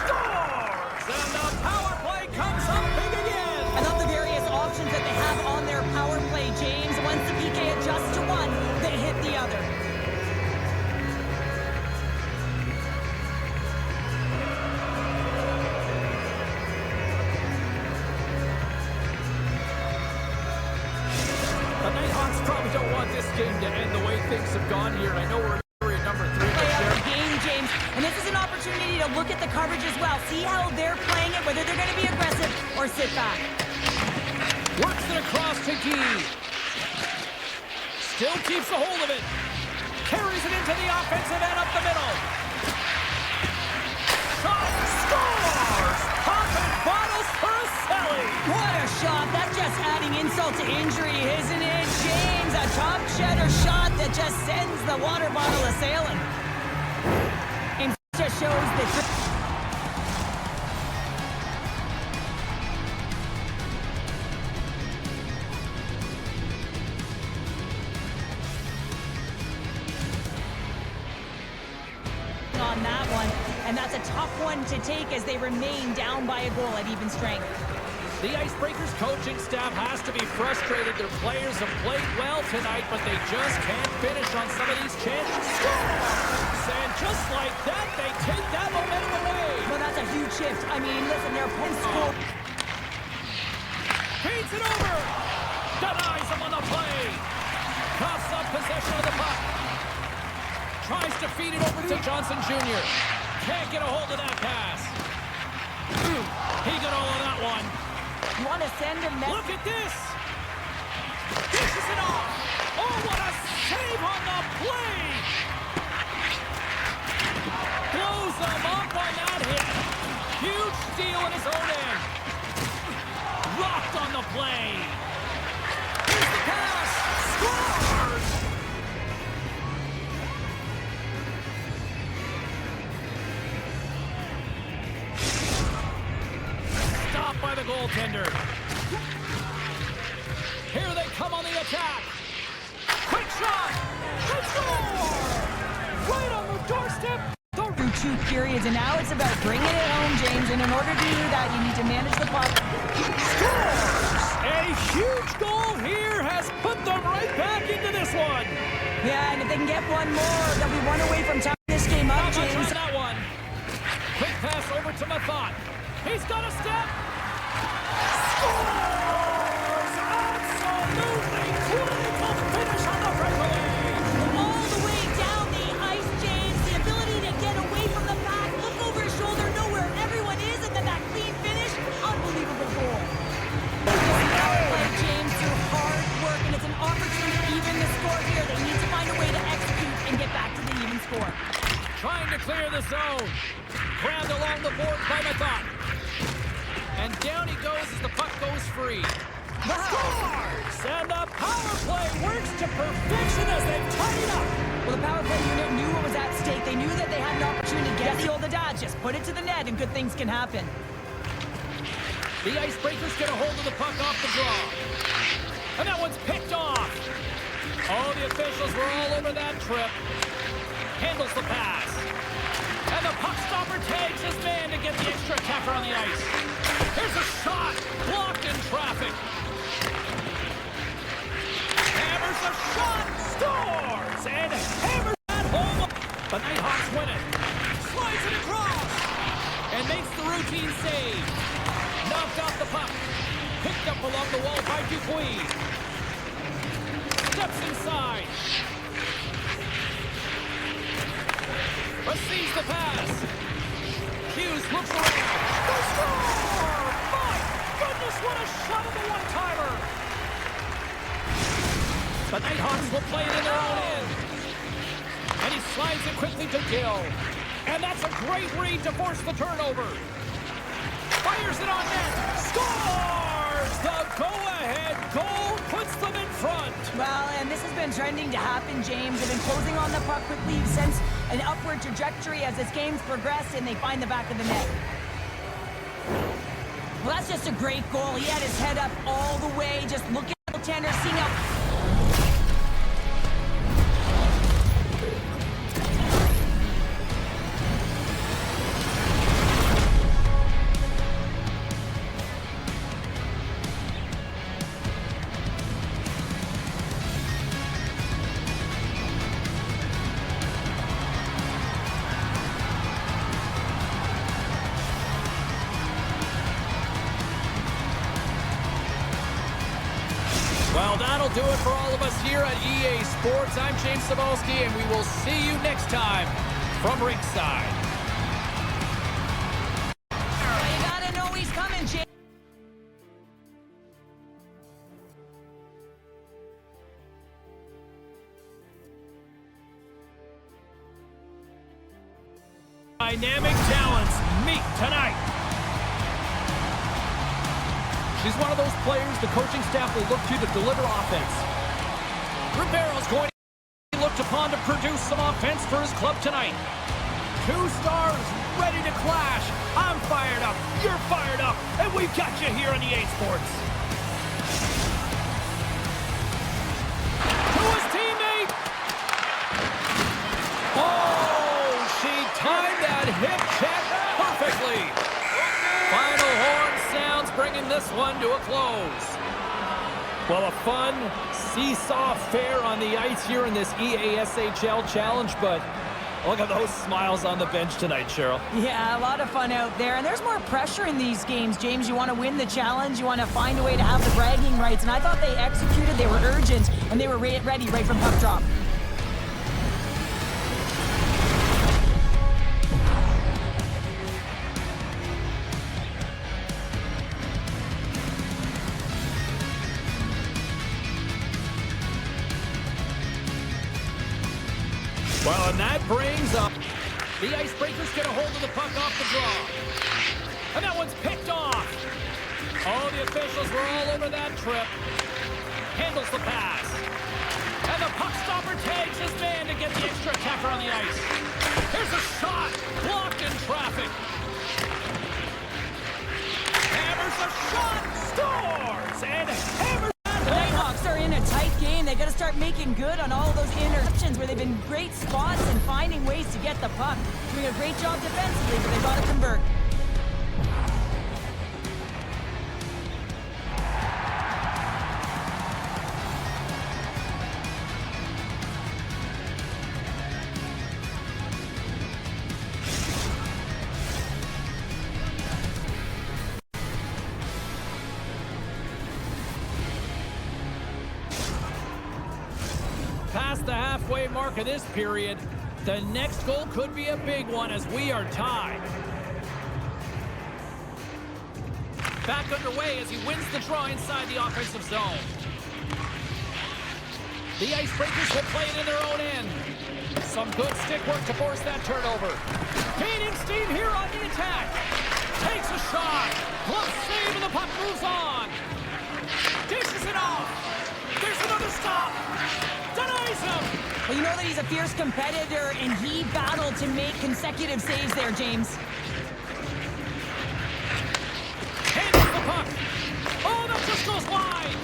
Scores! And the power play comes up big again. I love the various options that they have on their power play, James. Once the PK adjusts to one, they hit the other. The Nighthawks probably don't want this game to end the way things have gone here. I know we're at number 3. Play out the game, James. And this is an opportunity to look at the coverage as well. See how they're playing it, whether they're going to be aggressive or sit back. Works it across to Deke. Still keeps a hold of it. Carries it into the offensive end up the middle. Shot. Scores! Popping bottles for a celly. What a shot. That's just adding insult to injury, isn't it, James? A top cheddar shot that just sends the water bottle a-sailing. And just shows that... on that one, and that's a tough one to take as they remain down by a goal at even strength. The Icebreakers coaching staff has to be frustrated. Their players have played well tonight, but they just can't finish on some of these chances. Scores! And just like that, they take that momentum away. Well, that's a huge shift. I mean, listen, their opponents score. Feeds it over. Denies him on the play. Coughs up possession of the puck. Tries to feed it over to Johnson Jr. Can't get a hold of that pass. He got all of that one. You want to send a message? Look at this. Dishes it off. Oh, what a save on the play. Blows him up on that hit. Huge steal in his own end. Rocked on the play. Here's the pass. Scores! Stopped by the goaltender. Here they come on the attack. Quick shot. They score! Right on the doorstep. Through 2 periods, and now it's about bringing it home, James. And in order to do that, you need to manage the puck. Scores! A huge goal here has put them right back into this one. Yeah, and if they can get one more, they'll be one away from tying this game up, How much James. on that one? Quick pass over to Mathot. He's got a step. Scores! Absolutely critical finish on the breakaway. All the way down the ice, James. The ability to get away from the pack, look over his shoulder, know where everyone is, and then that clean finish. Unbelievable goal. Play, James, through hard work, and it's an opportunity to even the score here. They need to find a way to execute and get back to the even score. Trying to clear the zone. Grabbed along the boards by Mathot. And down he goes as the puck goes free. Wow. Scores! And the power play works to perfection as they tie it up. Well, the power play unit knew what was at stake. They knew that they had an opportunity to get the old adage. Just put it to the net and good things can happen. The Icebreakers get a hold of the puck off the draw. And that one's picked off. Oh, the officials were all over that trip. Handles the pass. And the puck stopper tags his man to get the extra attacker on the ice. Here's a shot. Blocked in traffic. Hammers a shot. Scores. And hammers that home. The Nighthawks win it. Slides it across. And makes the routine save. Knocked off the puck. Picked up along the wall by Dupuis. Steps inside. Receives the pass. Hughes looks around. They score! My goodness, what a shot of the one-timer! The Nighthawks will play it in their own end. And he slides it quickly to Gill. And that's a great read to force the turnover. Fires it on net. Scores! The go-ahead goal puts them in front. Well, and this has been trending to happen, James. They've been closing on the puck quickly. You've sensed an upward trajectory as this game's progressed, and they find the back of the net. Well, that's just a great goal. He had his head up all the way, just looking at the tender, seeing how... Well, that'll do it for all of us here at EA Sports. I'm James Cebulski, and we will see you next time from ringside. You gotta know he's coming, James. Dynamic talents meet tonight. She's one of those players the coaching staff will look to deliver offense. Ribeiro's going to be looked upon to produce some offense for his club tonight. Two stars ready to clash. I'm fired up, you're fired up, and we've got you here on EA Sports. To his teammate. Oh, she timed that hip check perfectly. Final horn sounds, bringing this one to a close. Well, a fun seesaw affair on the ice here in this EASHL challenge, but look at those smiles on the bench tonight, Cheryl. Yeah, a lot of fun out there, and there's more pressure in these games, James. You want to win the challenge, you want to find a way to have the bragging rights, and I thought they executed. They were urgent, and they were ready right from puck drop. Well, and that brings up the Icebreakers get a hold of the puck off the draw. And that one's picked off. Oh, the officials were all over that trip. Handles the pass. And the puck stopper tags his man to get the extra attacker on the ice. Here's a shot. Blocked in traffic. Hammers a shot. Scores! And hammers that The Nighthawks are in a tight game. They got to start making good on all of those interceptions where they've been great spots and finding ways to get the puck. Doing a great job defensively, but they've got to convert. Past the halfway mark of this period, the next goal could be a big one as we are tied. Back underway as he wins the draw inside the offensive zone. The Icebreakers will play it in their own end. Some good stick work to force that turnover. Gaining steam here on the attack. Takes a shot. Glove save and the puck moves on. Dishes it off. There's another stop. Well, you know that he's a fierce competitor, and he battled to make consecutive saves there, James. Handles the puck. Oh, that just goes wide.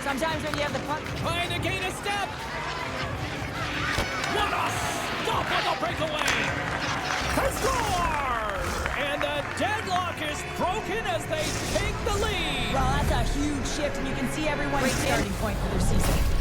Sometimes when you have the puck... Trying to gain a step. What a stop on the breakaway. They score! And the deadlock is broken as they take the lead. Well, that's a huge shift, and you can see everyone's starting point for their season.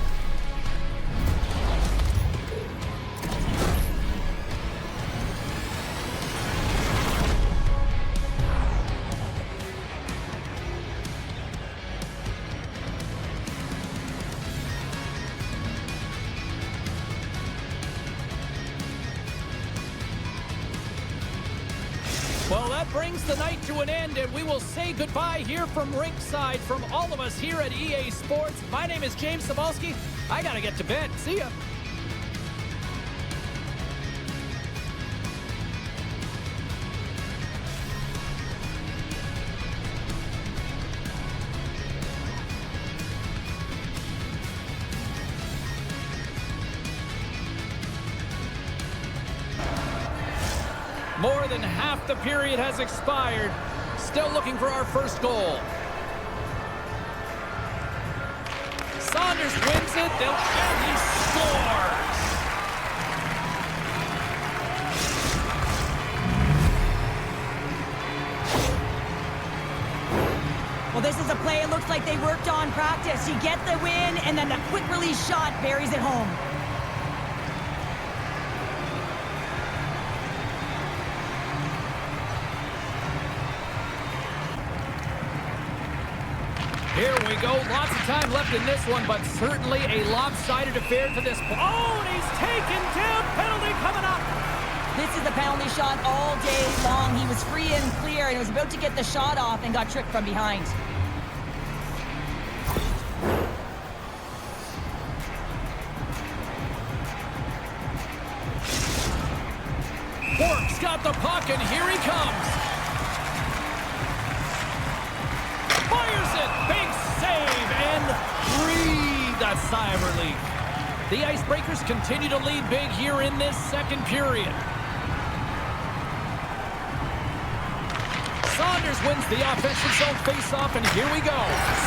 Well, that brings the night to an end, and we will say goodbye here from ringside from all of us here at EA Sports. My name is James Cebulski. I gotta get to bed. See ya. More than half the period has expired. Still looking for our first goal. Saunders wins it, and he scores! Well, this is a play it looks like they worked on practice. You get the win, and then the quick release shot buries it home. Here we go. Lots of time left in this one, but certainly a lopsided affair to this point. Oh, and he's taken down. Penalty coming up. This is the penalty shot all day long. He was free and clear, and was about to get the shot off and got tricked from behind. Bork's got the puck, and here he comes. Fires it. Big save, and breathe a sigh of relief. The Icebreakers continue to lead big here in this second period. Saunders wins the offensive zone faceoff, and here we go.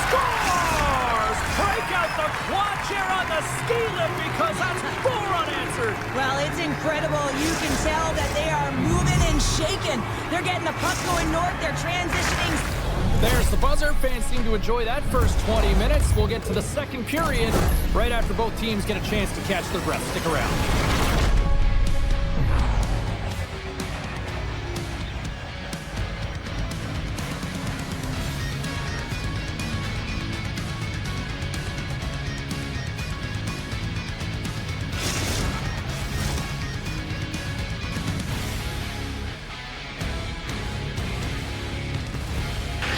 Scores! Break out the quad chair on the ski lift because that's 4 unanswered. Well, it's incredible. You can tell that they are moving and shaking. They're getting the puck going north. They're transitioning. There's the buzzer. Fans seem to enjoy that first 20 minutes. We'll get to the second period right after both teams get a chance to catch their breath. Stick around.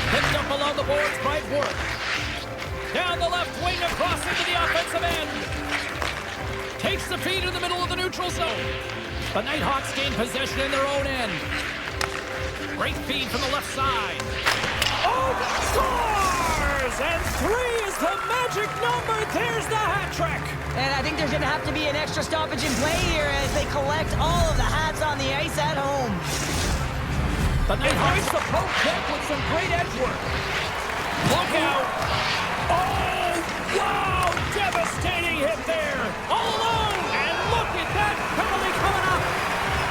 Picked up along the boards by Bork. Down the left wing across into the offensive end. Takes the feed in the middle of the neutral zone. The Nighthawks gain possession in their own end. Great feed from the left side. Oh, scores! And 3 is the magic number. There's the hat trick. And I think there's going to have to be an extra stoppage in play here as they collect all of the hats on the ice at home. The Nighthawks the poke check with some great edge work. Look out. Oh, wow! Devastating hit there. All alone. And look at that penalty coming up.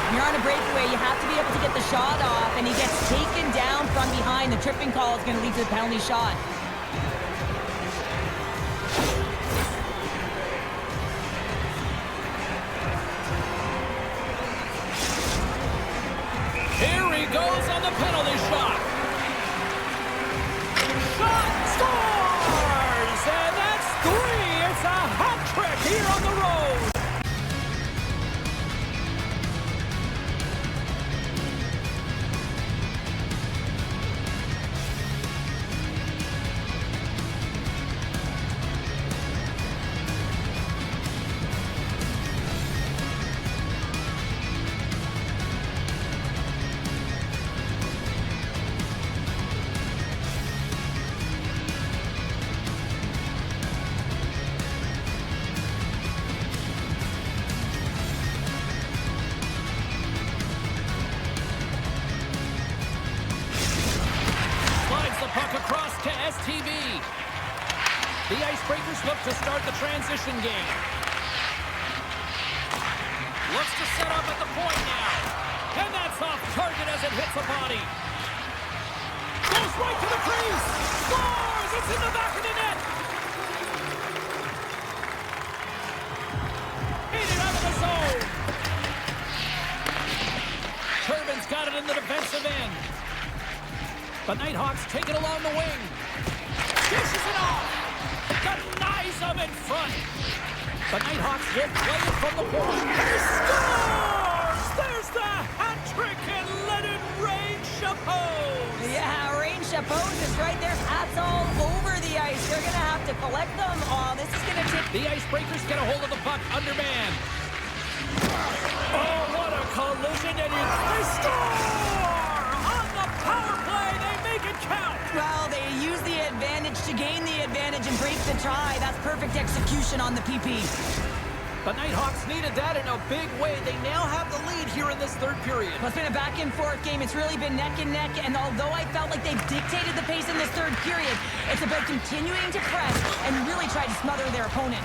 When you're on a breakaway, you have to be able to get the shot off, and he gets taken down from behind. The tripping call is going to lead to the penalty shot. Here he goes on the penalty shot. Shot scores! And that's 3. It's a hat trick here on the road. The Icebreakers look to start the transition game. Looks to set up at the point now. And that's off target as it hits a body. Goes right to the crease. Scores! It's in the back of the net. Made it out of the zone. Turbin's got it in the defensive end. The Nighthawks take it along the wing. Dishes it off. Denies them in front. The Nighthawks will play it from the point. He scores! There's the hat trick and let it rain chapeaus. Yeah, rain chapeaus is right there. Hats all over the ice. They're going to have to collect them. Oh, this is going to take... The Icebreakers get a hold of the puck underman. Oh, what a collision. And they score! On the power play, they make it count. Well, they use the advantage to gain the advantage and break the tie. That's perfect execution on the PP. The Nighthawks needed that in a big way. They now have the lead here in this third period. Well, it's been a back-and-forth game. It's really been neck and neck, and although I felt like they've dictated the pace in this third period, it's about continuing to press and really try to smother their opponent.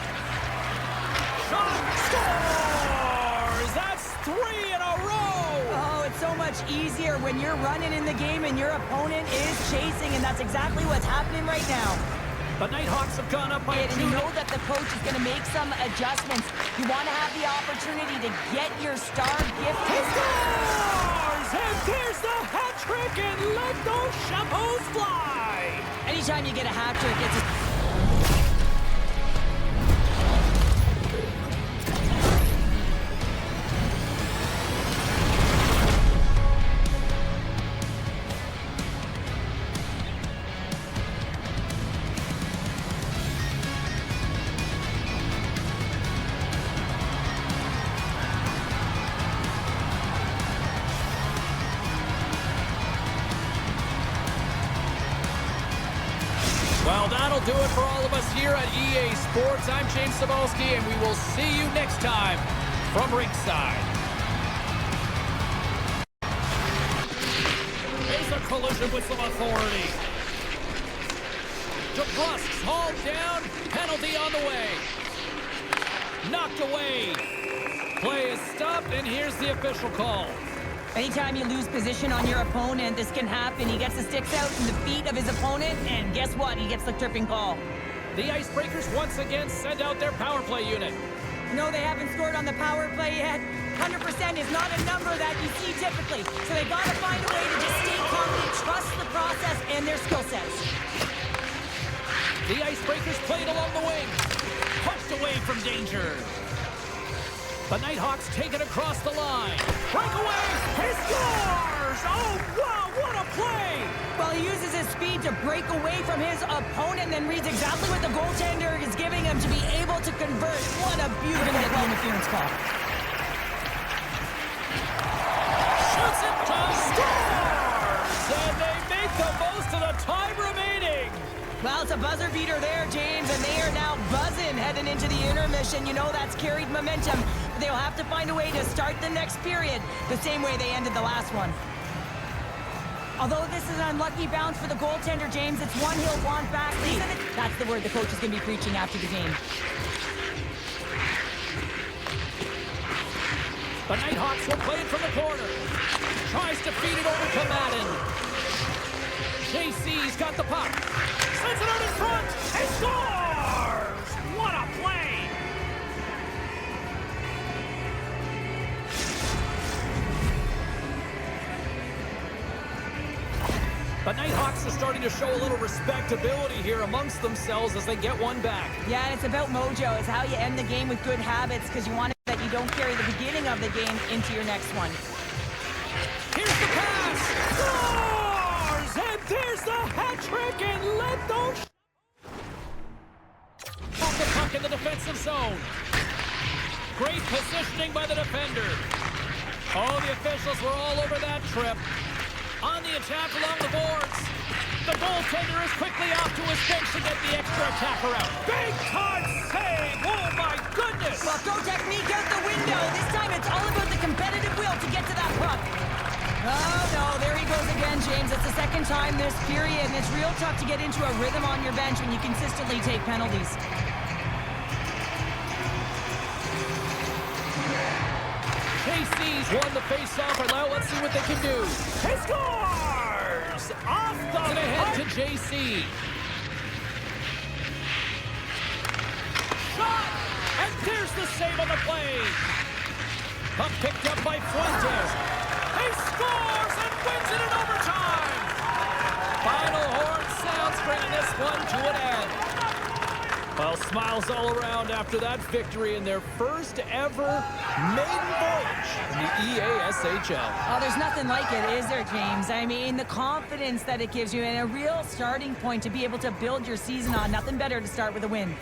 Shot scores! That's 3 in a row! Oh, it's so much easier when you're running in the game and your opponent is chasing, and that's exactly what's happening right now. The Nighthawks have gone up by And 2. you know that the coach is going to make some adjustments. You want to have the opportunity to get your star gift. He scores! And there's the hat trick and let those chapeaus fly! Anytime you get a hat trick, it's a... Well, that'll do it for all of us here at EA Sports. I'm James Cebulski, and we will see you next time from ringside. There's a collision with some authority. DeBrusque's hauled down. Penalty on the way. Knocked away. Play is stopped, and here's the official call. Anytime you lose position on your opponent, this can happen. He gets the sticks out in the feet of his opponent, and guess what? He gets the tripping call. The Icebreakers once again send out their power play unit. No, they haven't scored on the power play yet. 100% is not a number that you see typically. So they got to find a way to just stay confident, trust the process and their skill sets. The Icebreakers played along the wing. Punched away from danger. The Nighthawks take it across the line. Breakaway! He scores! Oh, wow, what a play! Well, he uses his speed to break away from his opponent and then reads exactly what the goaltender is giving him to be able to convert. What a beautiful interference call. Shoots it to scores! And they make the most of the time remaining. Well, it's a buzzer beater there, James, and they are now buzzing heading into the intermission. You know that's carried momentum. But they'll have to find a way to start the next period the same way they ended the last one. Although this is an unlucky bounce for the goaltender, James, it's one he'll want back. That's the word the coach is going to be preaching after the game. The Nighthawks will play it from the corner. Tries to feed it over to Maiden. JC's got the puck. Sends it out in front. And scores! What a play! The Nighthawks are starting to show a little respectability here amongst themselves as they get one back. Yeah, and it's about mojo. It's how you end the game with good habits because you want that you don't carry the beginning of the game into your next one. Here's the pass. Scores! And there's the hat trick and let those... Off the puck in the defensive zone. Great positioning by the defender. Oh, the officials were all over that trip. On the attack along the boards. The goaltender is quickly off to his bench to get the extra attacker out. Big time save! Oh my goodness! Well, throw technique out the window. This time it's all about the competitive will to get to that puck. Oh, no, there he goes again, James. It's the second time this period, and it's real tough to get into a rhythm on your bench when you consistently take penalties. KC's won the face-off, and now let's see what they can do. He scores! Off the And ahead to JC. Shot! And there's the save on the play. Puck picked up by Fuentes. He scores and wins it in overtime. Final horn sounds, bringing this one to an end. Well, smiles all around after that victory in their first ever maiden voyage in the EASHL. Oh, there's nothing like it, is there, James? I mean, the confidence that it gives you and a real starting point to be able to build your season on. Nothing better to start with a win.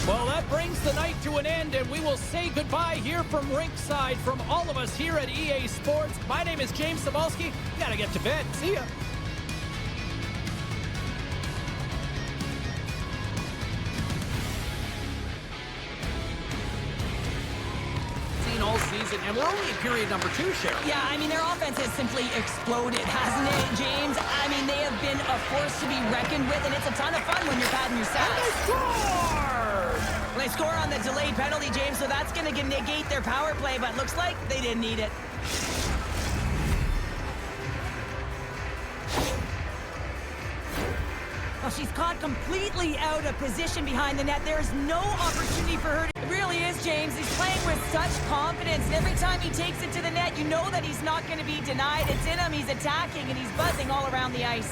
Well, that brings the night to an end, and we will say goodbye here from Rinkside. From all of us here at EA Sports, my name is James Cebulski. Gotta get to bed. See ya. All season, and we're only in period number 2, Cheryl. Yeah, I mean, their offense has simply exploded, hasn't it, James? I mean, they have been a force to be reckoned with, and it's a ton of fun when you're padding your stats. They score! Well, they score on the delayed penalty, James, so that's going to negate their power play, but looks like they didn't need it. Well, she's caught completely out of position behind the net. There's no opportunity for her to... It really is, James. He's playing with such confidence, and every time he takes it to the net, you know that he's not going to be denied. It's in him, he's attacking, and he's buzzing all around the ice.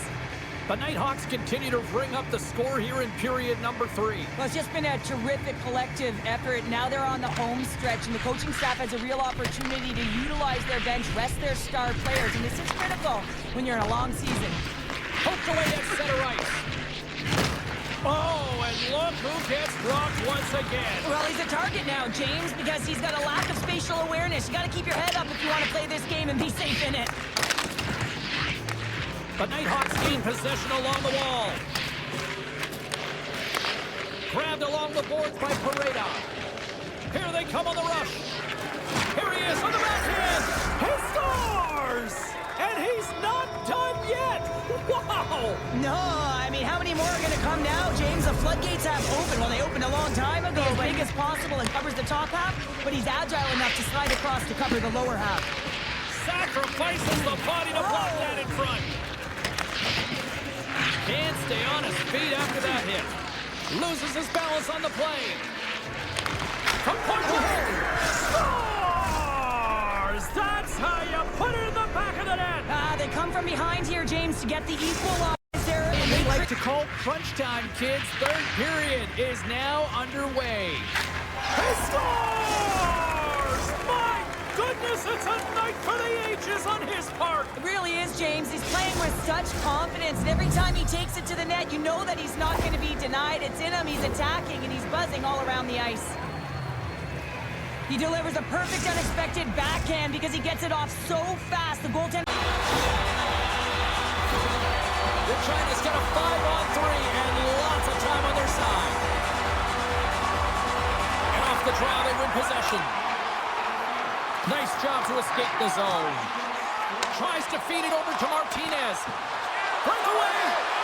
The Nighthawks continue to bring up the score here in period number 3. Well, it's just been a terrific collective effort. Now they're on the home stretch, and the coaching staff has a real opportunity to utilize their bench, rest their star players, and this is critical when you're in a long season. Poked away at center ice. Oh, and look who gets dropped once again. Well, he's a target now, James, because he's got a lack of spatial awareness. You got to keep your head up if you want to play this game and be safe in it. The Nighthawks gain possession along the wall. Grabbed along the boards by Pareda. Here they come on the rush. Here he is on the backhand. He scores! And he's not done yet. Wow! No, I mean, how many more are going to come now, James? The floodgates have opened. Well, they opened a long time ago. As big as possible and covers the top half, but he's agile enough to slide across to cover the lower half. Sacrifices the body to block that in front. Can't stay on his feet after that hit. Loses his balance on the play. From point blank. Scores! That's how you put it in the back of the net. They come from behind here, James, to get the equalizer. And They like to call crunch time, kids. Third period is now underway. He scores! My goodness, it's a night for the ages on his part. It really is, James. He's playing with such confidence, and every time he takes it to the net, you know that he's not going to be denied. It's in him, he's attacking, and he's buzzing all around the ice. He delivers a perfect unexpected backhand because he gets it off so fast. The goaltender... The China's got a 5-on-3 and lots of time on their side. And off the draw, they win possession. Nice job to escape the zone. Tries to feed it over to Martinez. Breakaway!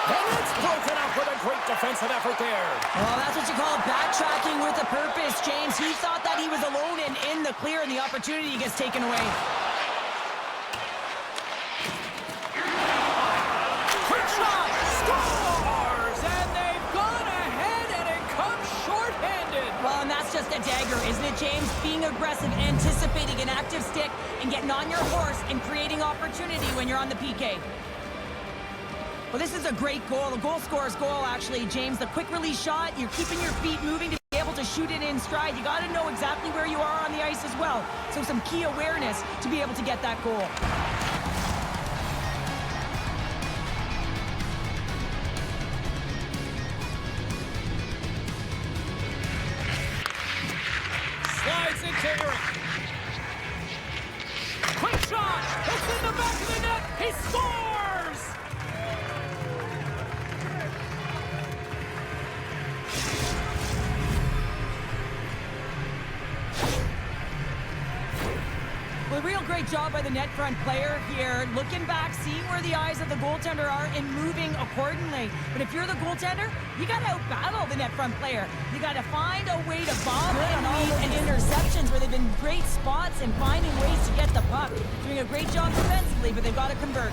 And it's broken up with a great defensive effort there. Well, that's what you call backtracking with a purpose, James. He thought that he was alone and in the clear, and the opportunity gets taken away. Quick shot! Scores! And they've gone ahead, and it comes short-handed. Well, and that's just a dagger, isn't it, James? Being aggressive, anticipating an active stick, and getting on your horse and creating opportunity when you're on the PK. Well, this is a great goal, a goal scorer's goal, actually, James. The quick release shot, you're keeping your feet moving to be able to shoot it in stride. You got to know exactly where you are on the ice as well. So some key awareness to be able to get that goal. Slides into Eric. Quick shot! It's in the back of the net! He scores! Well, a real great job by the net front player here, looking back, seeing where the eyes of the goaltender are, and moving accordingly. But if you're the goaltender, you got to outbattle the net front player. You got to find a way to bomb and weave and interceptions where they've been great spots and finding ways to get the puck. Doing a great job defensively, but they've got to convert.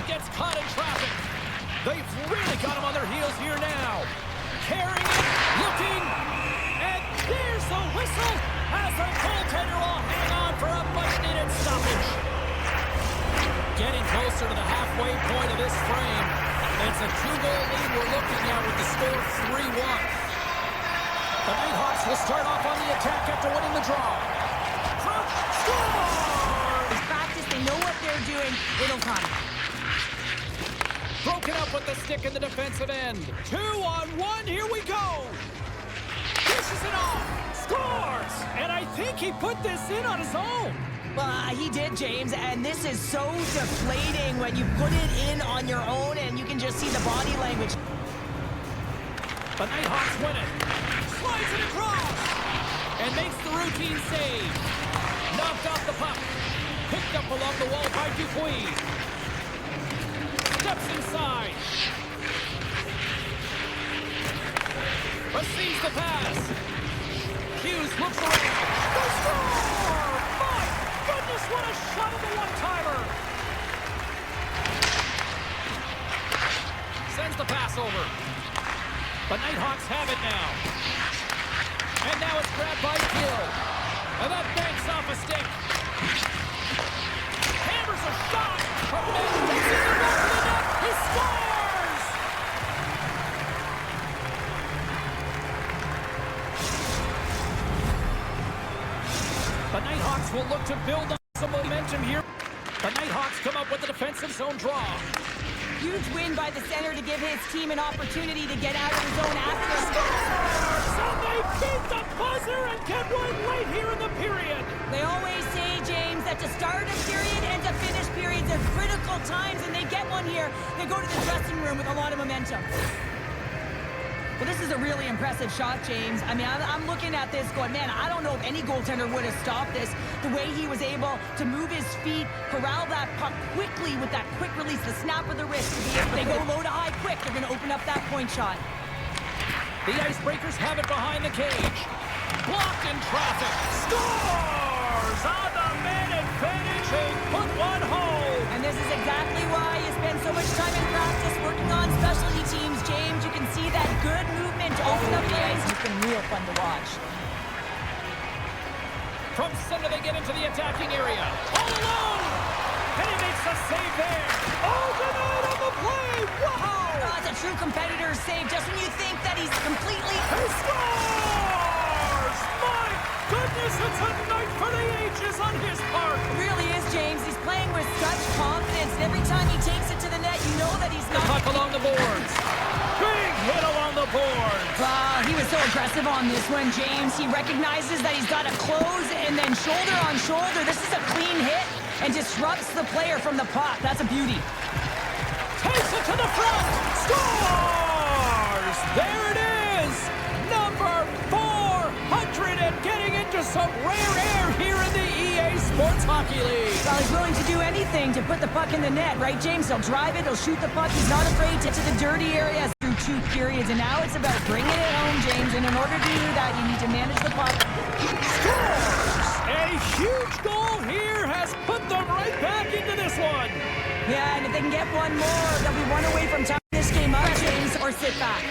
Gets caught in traffic. They've really got him on their heels here now. Carrying it, looking, and there's the whistle as the goaltender will hang on for a much-needed stoppage. Getting closer to the halfway point of this frame. It's a 2-goal lead we're looking at with the score 3-1. The Nighthawks will start off on the attack after winning the draw. Crouch, score! It's practice, they know what they're doing. It'll come. Broken up with the stick in the defensive end. 2-on-1, here we go. Dishes it off, scores! And I think he put this in on his own. He did, James, and this is so deflating when you put it in on your own and you can just see the body language. The Nighthawks win it. Slides it across. And makes the routine save. Knocked off the puck. Picked up along the wall by Dupuis. Steps inside. Receives the pass. Hughes looks around. They score! My goodness, what a shot of the one-timer! Sends the pass over. The Nighthawks have it now. And now it's grabbed by Gill. And that banks off a stick. Hammers a shot from mid. It's in the back of the net. He scores! The Nighthawks will look to build on some momentum here. The Nighthawks come up with the defensive zone draw. Huge win by the center to give his team an opportunity to get out of his own after. So they beat the buzzer and get one late here in the period. They always say, James, that to start a period and to finish periods are critical times, and they get one here. They go to the dressing room with a lot of momentum. Well, this is a really impressive shot, James. I mean, I'm looking at this going, man, I don't know if any goaltender would have stopped this. The way he was able to move his feet, corral that puck quickly with that quick release, the snap of the wrist. They go low to high quick. They're going to open up that point shot. The Icebreakers have it behind the cage. Blocked in traffic. Scores on the man advantage. They put one home. And this is exactly why you spend so much time in practice working on specialty teams, James. You can see that good movement to open up the ice. It's been real fun to watch. From center, they get into the attacking area. All alone. And he makes a save there. Oh, denied on the play. Wow. It's a true competitor's save just when you think that he's completely... He scores! My goodness, it's a night for the ages on his part. It really is, James. He's playing with such confidence. And every time he takes it to the net, you know that he's not... Puck along the boards. Big hit along the boards. He was so aggressive on this one, James. He recognizes that he's got to close and then shoulder on shoulder. This is a clean hit. and disrupts the player from the puck. That's a beauty. Takes it to the front. Scores! There it is. Number 400 and getting into some rare air here in the EA Sports Hockey League. Well, he's willing to do anything to put the puck in the net, right, James? He'll drive it, he'll shoot the puck. He's not afraid to the dirty areas through 2 periods. And now it's about bringing it home, James. And in order to do that, you need to manage the puck. Scores! A huge goal here has put them right back into this one. Yeah, and if they can get one more, they'll be one away from tying this game up, James, or sit back.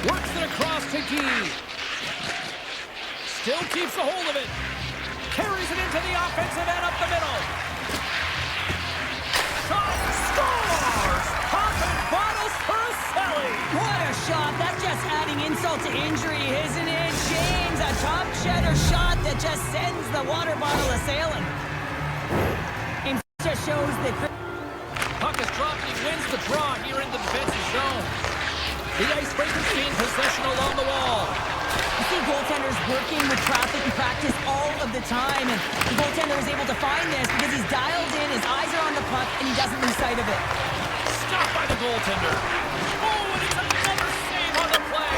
Works it across to Deke. Still keeps a hold of it. Carries it into the offensive end up the middle. Shot scores! Popping bottles for a Selly. What a shot. That's just adding insult to injury, isn't it, James? A top cheddar shot that just sends the water bottle a-sailing. It just shows that... Puck is dropped. He wins the draw here in the defensive zone. The Icebreakers gain possession along the wall. You see goaltenders working with traffic in practice all of the time, and the goaltender is able to find this because he's dialed in, his eyes are on the puck, and he doesn't lose sight of it. Stopped by the goaltender. Oh, and it's another save on the play.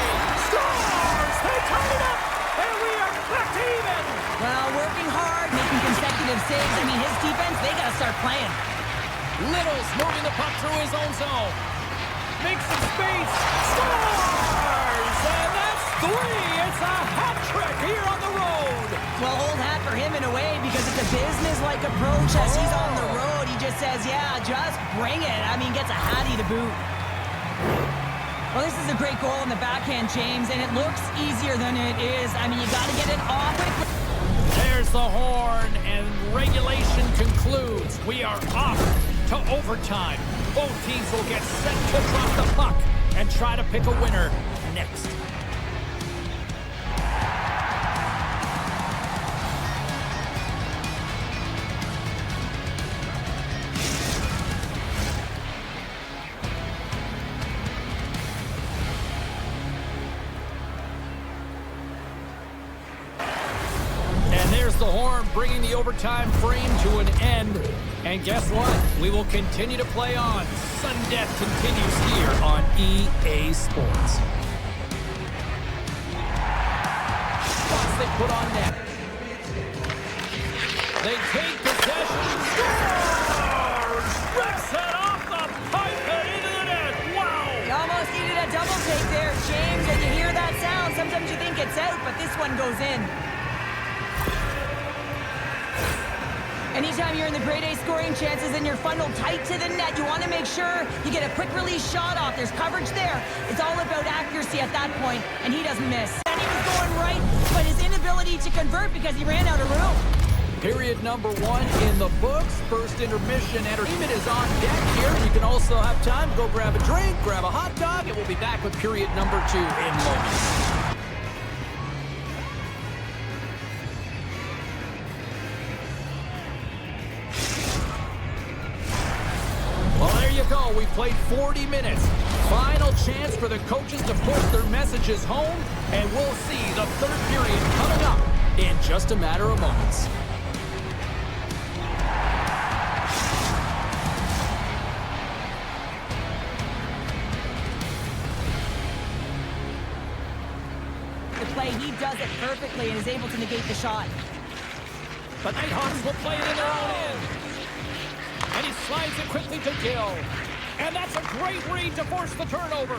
Scores! They tie it up, and we are back to even. Well, working hard, making consecutive saves. I mean, his defense, they got to start playing. Little's moving the puck through his own zone. Makes some space. Scores! And that's 3. It's a hat trick here on the road. Well, old hat for him in a way because it's a business-like approach as he's on the road. He just says, yeah, just bring it. I mean, gets a Hatty to boot. Well, this is a great goal in the backhand, James, and it looks easier than it is. I mean, you got to get it off quickly. There's the horn, and regulation concludes. We are off to overtime. Both teams will get set to drop the puck and try to pick a winner next. The horn bringing the overtime frame to an end. And guess what? We will continue to play on. Sudden death continues here on EA Sports. Shots they put on net. They take possession. Scores! Rips it off the pipe and into the net. Wow! You almost needed a double take there, James. When you hear that sound, sometimes you think it's out, but this one goes in. Anytime you're in the grade A scoring chances and you're funneled tight to the net, you want to make sure you get a quick release shot off. There's coverage there. It's all about accuracy at that point, and he doesn't miss. And he was going right, but his inability to convert because he ran out of room. Period number 1 in the books. First intermission entertainment is on deck here. You can also have time to go grab a drink, grab a hot dog, and we'll be back with period number 2 in moments. Go. We played 40 minutes. Final chance for the coaches to push their messages home, and we'll see the third period coming up in just a matter of moments. The play, he does it perfectly and is able to negate the shot. The Nighthawks will play it in their own end. And he slides it quickly to Gill. And that's a great read to force the turnover.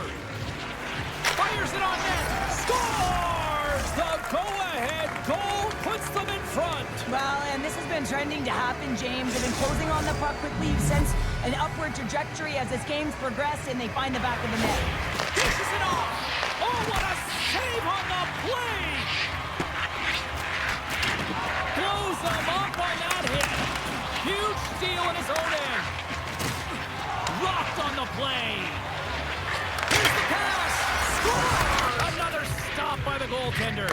Fires it on net. Scores! The go-ahead goal puts them in front. Well, and this has been trending to happen, James. They've been closing on the puck quickly. You've sensed an upward trajectory as this game's progressed, and they find the back of the net. Dishes it off. Oh, what a save on the play! Blows them up on that hit. Huge steal in his own end. Rocked on the play. Here's the pass. Score! Another stop by the goaltender.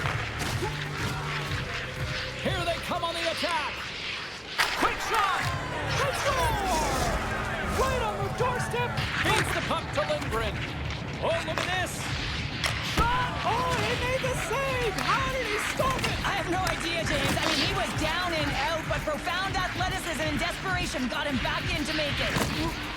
Here they come on the attack. Quick shot. They score! Right on the doorstep. Feeds the puck to Lindgren. Oh, look at this. Shot. Oh, he made the save. How did he stop it? I have no idea, James. I mean, he was down and out, but profound athleticism in desperation, got him back in to make it.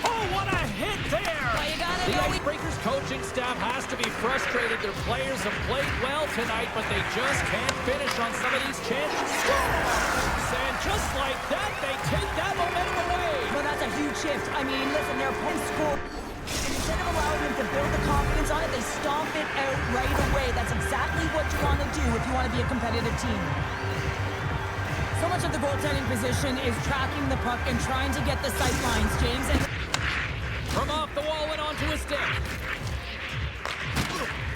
Oh, what a hit there! Well, you gotta The know Icebreakers coaching staff has to be frustrated. Their players have played well tonight, but they just can't finish on some of these chances. And just like that, they take that momentum away. Well, that's a huge shift. I mean, listen, their opponent scored. Instead of allowing him to build the confidence on it, they stomp it out right away. That's exactly what you want to do if you want to be a competitive team. So much of the goaltending position is tracking the puck and trying to get the sight lines, James. And From off the wall and onto his stick.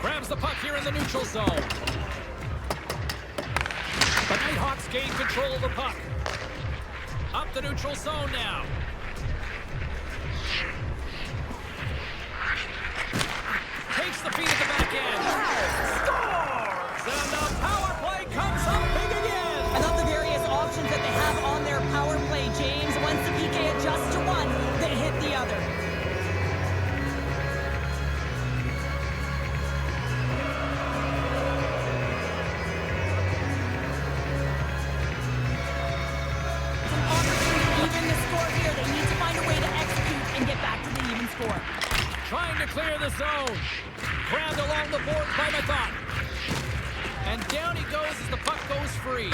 Grabs the puck here in the neutral zone. The Nighthawks gain control of the puck. Up the neutral zone now. Takes the feed at the back end. Scores! And the power play comes up big again. I love the various options that they have on their power play, James. Once the PK adjusts to one, they hit the other. An opportunity to even the score here. They need to find a way to execute and get back to the even score. Trying to clear the zone. Grabbed along the board by Method. And down he goes as the puck goes free.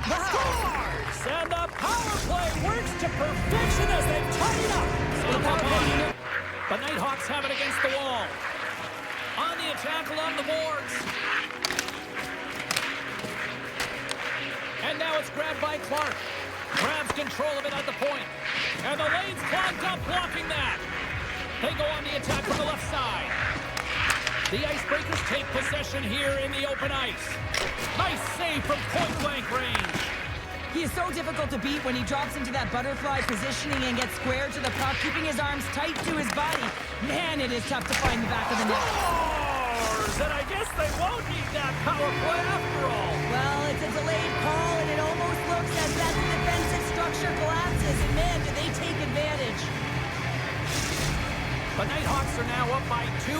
Scores! And the power play works to perfection as they tie it up. So come on. The Nighthawks have it against the wall. On the attack along the boards. And now it's grabbed by Clark. Grabs control of it at the point. And the lane's clogged up blocking that. They go on the attack from the left side. The Icebreakers take possession here in the open ice. Nice save from point-blank range. He is so difficult to beat when he drops into that butterfly positioning and gets square to the puck, keeping his arms tight to his body. Man, it is tough to find the back of the net. Scores! And I guess they won't need that power play after all. Well, it's a delayed call, and it almost looks as that the defensive structure collapses. And man, do they take advantage. The Nighthawks are now up by 2.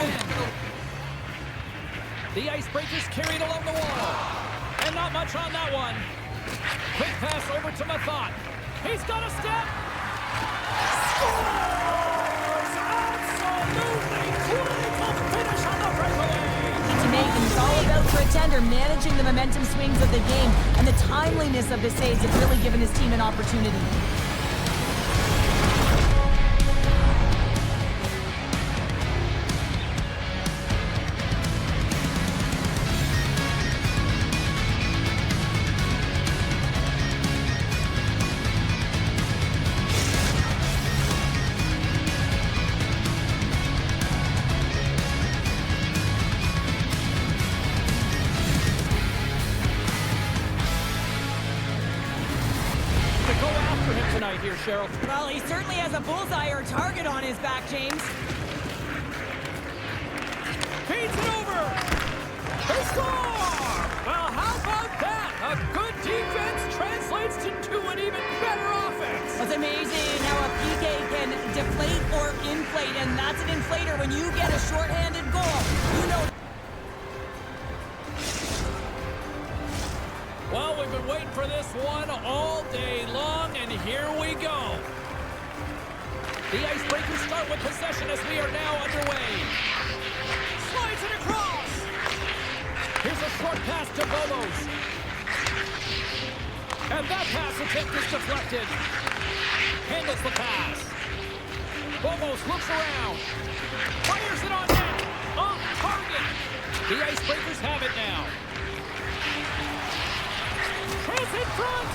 The Icebreakers carried along the wall. And not much on that one. Quick pass over to Method. He's got a step. Scores! Absolutely critical finish on the breakaway. To make, and it's all about for a tender managing the momentum swings of the game, and the timeliness of the saves have really given his team an opportunity. Here, Cheryl. Well, he certainly has a bullseye or target on his back, James. Feeds it over. They score! Well, how about that? A good defense translates into an even better offense. It's amazing how a PK can deflate or inflate, and that's an inflator. When you get a shorthanded goal, you know. Well, we've been waiting for this one all day long, and here we go. The Icebreakers start with possession as we are now underway. Slides it across. Here's a short pass to Bobos. And that pass attempt is deflected. Handles the pass. Bobos looks around. Fires it on net. Off target. The Icebreakers have it now. Chris in front!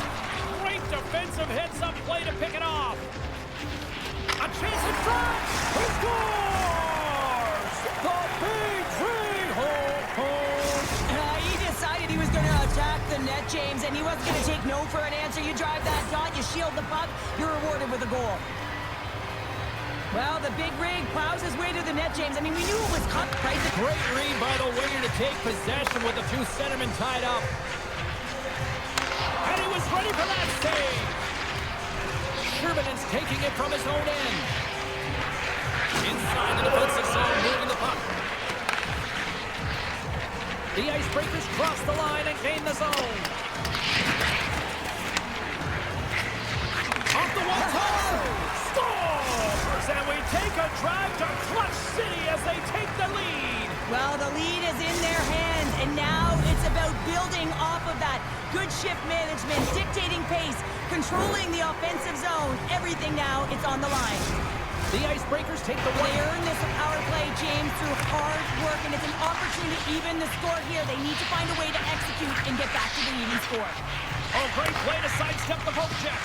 Great defensive heads-up play to pick it off. A chance in front! He scores! The big three! He decided he was going to attack the net, James, and he wasn't going to take no for an answer. You drive that dot, you shield the puck, you're rewarded with a goal. Well, the big rig plows his way to the net, James. I mean, we knew it was cut, right? Great read by the winger to take possession with the 2 centermen tied up. And he was ready for that save. Sherman's taking it from his own end. Inside the defensive zone, moving the puck. The Icebreakers cross the line and gain the zone. Off the make a drive to Clutch City as they take the lead. Well, the lead is in their hands, and now it's about building off of that. Good shift management, dictating pace, controlling the offensive zone. Everything now, it's on the line. The Icebreakers take the They lead. earn this power play, James, through hard work, and it's an opportunity to even the score here. They need to find a way to execute and get back to the even score. Oh, great play to sidestep the poke check.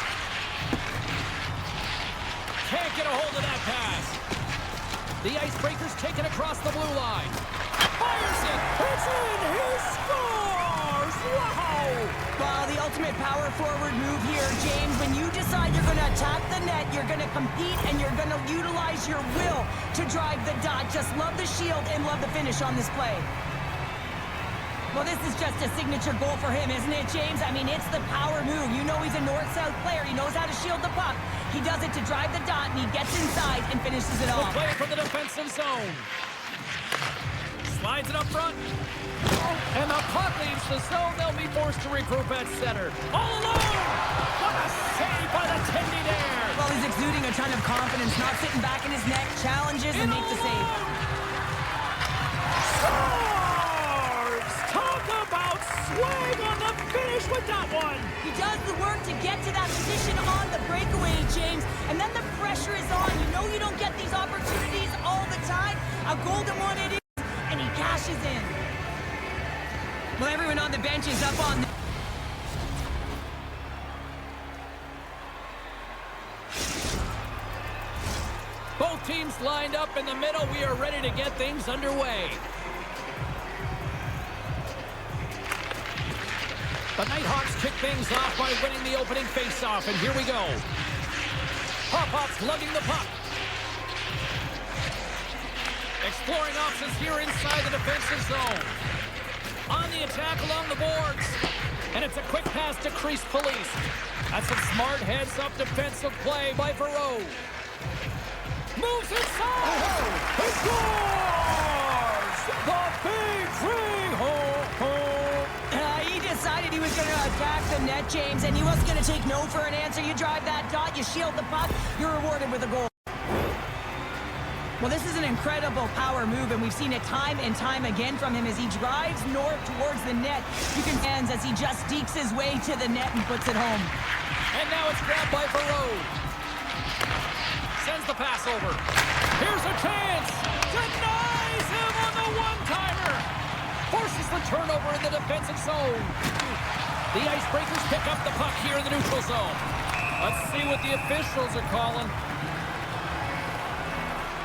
Can't get a hold of that pass. The Icebreakers take it across the blue line. Fires it. It's in. He scores. Wow. Well, the ultimate power forward move here, James. When you decide you're going to attack the net, you're going to compete, and you're going to utilize your will to drive the dot. Just love the shield and love the finish on this play. Well, this is just a signature goal for him, isn't it, James? I mean, it's the power move. You know he's a north-south player. He knows how to shield the puck. He does it to drive the dot, and he gets inside and finishes it The off. play for the defensive zone. Slides it up front. And the puck leaves the zone. They'll be forced to regroup at center. All alone! What a save by the Tendy there! Well, he's exuding a ton of confidence, not sitting back in his net, challenges and makes the save. Scores! Talk about swag on the finish with that one! He does the work to get to that position on the breakaway, James, and then the pressure is on. You know you don't get these opportunities all the time. A golden one it is, and he cashes in. Well, everyone on the bench is up on the... Both teams lined up in the middle. We are ready to get things underway. The Nighthawks kick things off by winning the opening faceoff, and here we go. Pop-Pop's lugging the puck. Exploring options here inside the defensive zone. On the attack along the boards. And it's a quick pass to crease police. That's some smart heads-up defensive play by Verreau. Moves inside! He scores! The big three! He decided he was going to attack the net, James, and he wasn't going to take no for an answer. You drive that dot, you shield the puck, you're rewarded with a goal. Well, this is an incredible power move, and we've seen it time and time again from him as he drives north towards the net. You can fans as he just dekes his way to the net and puts it home. And now it's grabbed by Verreau. Sends the pass over. Here's a chance. Denies him on the one-timer. Forces the turnover in the defensive zone. The Icebreakers pick up the puck here in the neutral zone. Let's see what the officials are calling.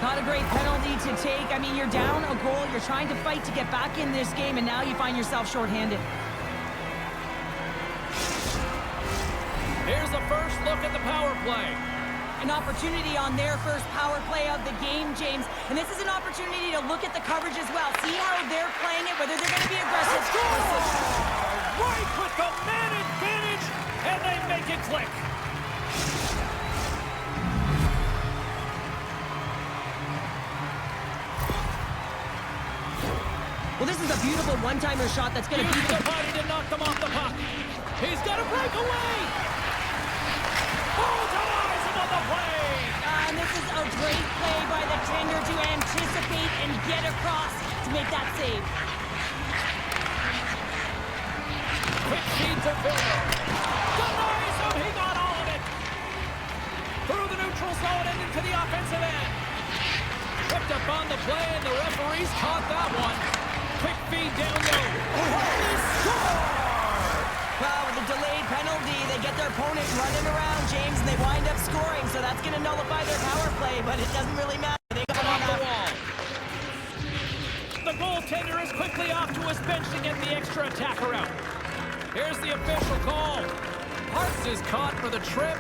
Not a great penalty to take. I mean, you're down a goal. You're trying to fight to get back in this game, and now you find yourself shorthanded. Here's the first look at the power play. An opportunity on their first power play of the game, James. And this is an opportunity to look at the coverage as well. See how they're playing it, whether they're going to be aggressive. Right with the man advantage, and they make it click. Well, this is a beautiful one-timer shot that's going to beat the body to knock them off the puck. He's got to break away. Oh, denies him on the play. And this is a great play by the tender to anticipate and get across to make that save. Quick feed to Villar. Denies him. He got all of it. Through the neutral zone and into the offensive end. Tripped up on the play, and the referees caught that one. Quick feed down low. Holy score! Well, with the delayed penalty, they get their opponent running around, James, and they wind up scoring, so that's going to nullify their power play, but it doesn't really matter. They got off the wall. The goaltender is quickly off to his bench to get the extra attacker out. Here's the official call. Parks is caught for the trip,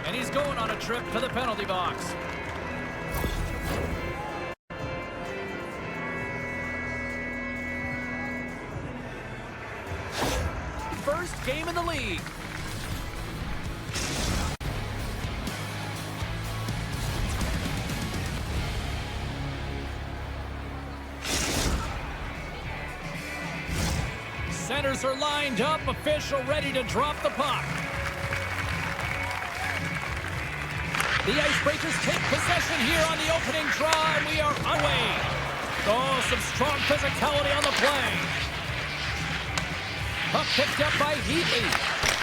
and he's going on a trip to the penalty box. First game in the league. Centers are lined up, official ready to drop the puck. The Icebreakers take possession here on the opening draw, and we are away. Oh, some strong physicality on the play. Puck picked up by Heatley.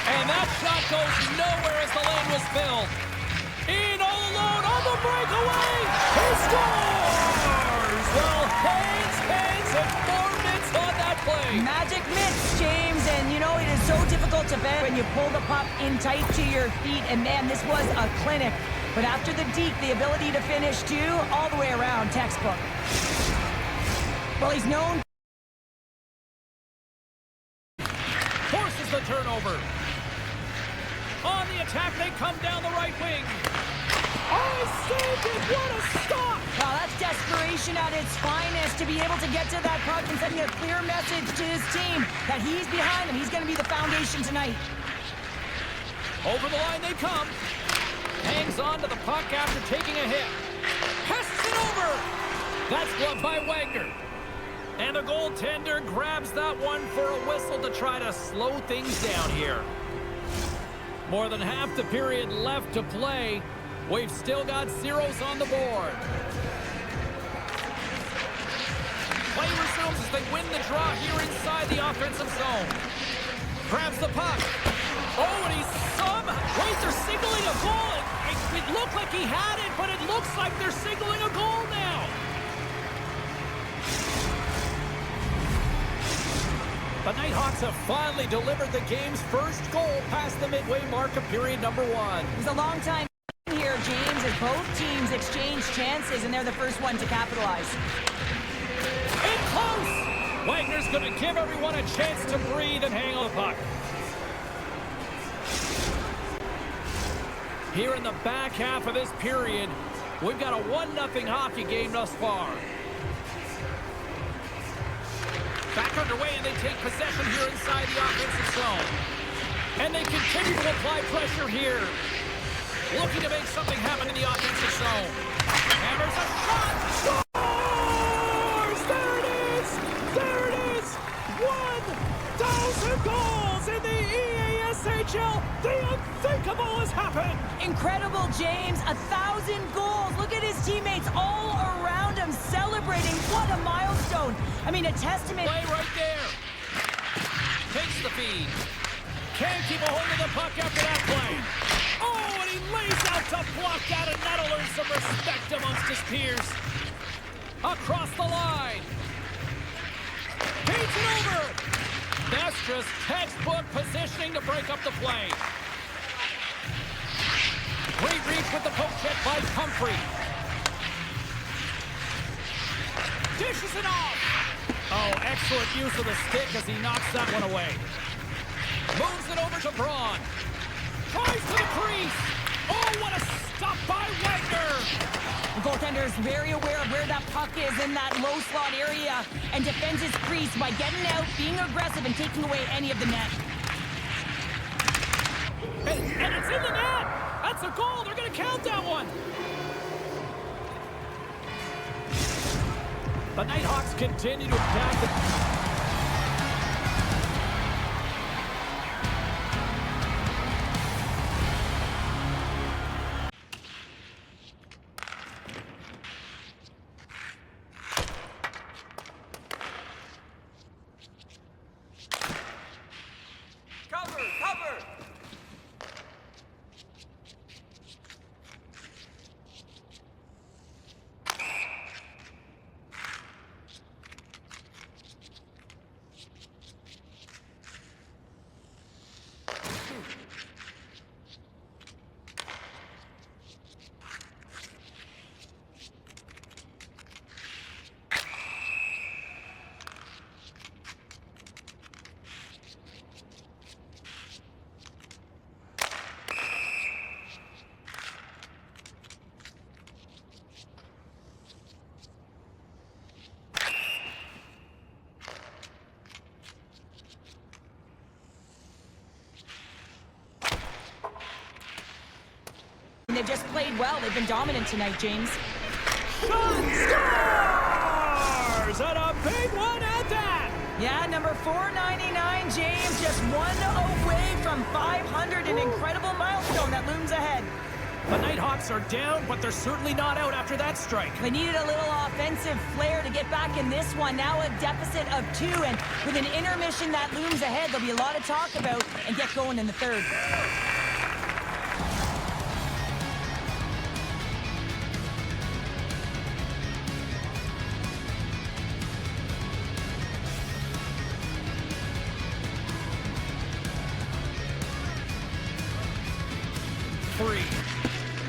And that shot goes nowhere as the lane was filled. In all alone on the breakaway. He scores! Well, hands, and 4 minutes on that play. Magic mitts, James, and you know it is so difficult to bet when you pull the puck in tight to your feet, and man, this was a clinic. But after the deke, the ability to finish too, all the way around, textbook. Well, he's known. Forces the turnover. On the attack, they come down the right wing. Oh, he saved it! What a stop! Well, that's desperation at its finest to be able to get to that puck and sending a clear message to his team that he's behind them. He's going to be the foundation tonight. Over the line they come. Hangs on to the puck after taking a hit. Pests it over! That's gloved by Wagner. And the goaltender grabs that one for a whistle to try to slow things down here. More than half the period left to play. We've still got zeros on the board. Play resumes as they win the draw here inside the offensive zone. Grabs the puck. Oh, and he's wait, they're signaling a goal. It looked like he had it, but it looks like they're signaling a goal now. The Nighthawks have finally delivered the game's first goal past the midway mark of period number 1. It was a long time here, James, as both teams exchange chances, and they're the first one to capitalize. In close! Wagner's going to give everyone a chance to breathe and hang on the puck. Here in the back half of this period, we've got a 1-0 hockey game thus far. Back underway, and they take possession here inside the offensive zone. And they continue to apply pressure here. Looking to make something happen in the offensive zone. Hammers a shot. Scores! There it is! There it is! 1,000 goals in the EASHL. The unthinkable has happened. Incredible, James. 1,000 goals. Look at his teammates all around him celebrating. What a milestone. I mean, a testament. Play right there. Takes the feed. Can't keep a hold of the puck after that play. Oh, and he lays out to block that, and that'll earn some respect amongst his peers. Across the line. Beats it over. That's just textbook positioning to break up the play. Great reach with the poke check by Humphrey. Dishes it off. Oh, excellent use of the stick as he knocks that one away. Moves it over to Braun. Tries to the crease. Oh, what a stop by Wagner. The goaltender is very aware of where that puck is in that low slot area and defends his crease by getting out, being aggressive, and taking away any of the net. And it's in the net. That's a goal. They're going to count that one. The Nighthawks continue to attack the... They've just played well. They've been dominant tonight, James. Scores! And a big one at that! Yeah, number 499, James, just one away from 500. An incredible milestone that looms ahead. The Nighthawks are down, but they're certainly not out after that strike. They needed a little offensive flair to get back in this one. Now a deficit of 2, and with an intermission that looms ahead, there'll be a lot of talk about and get going in the third.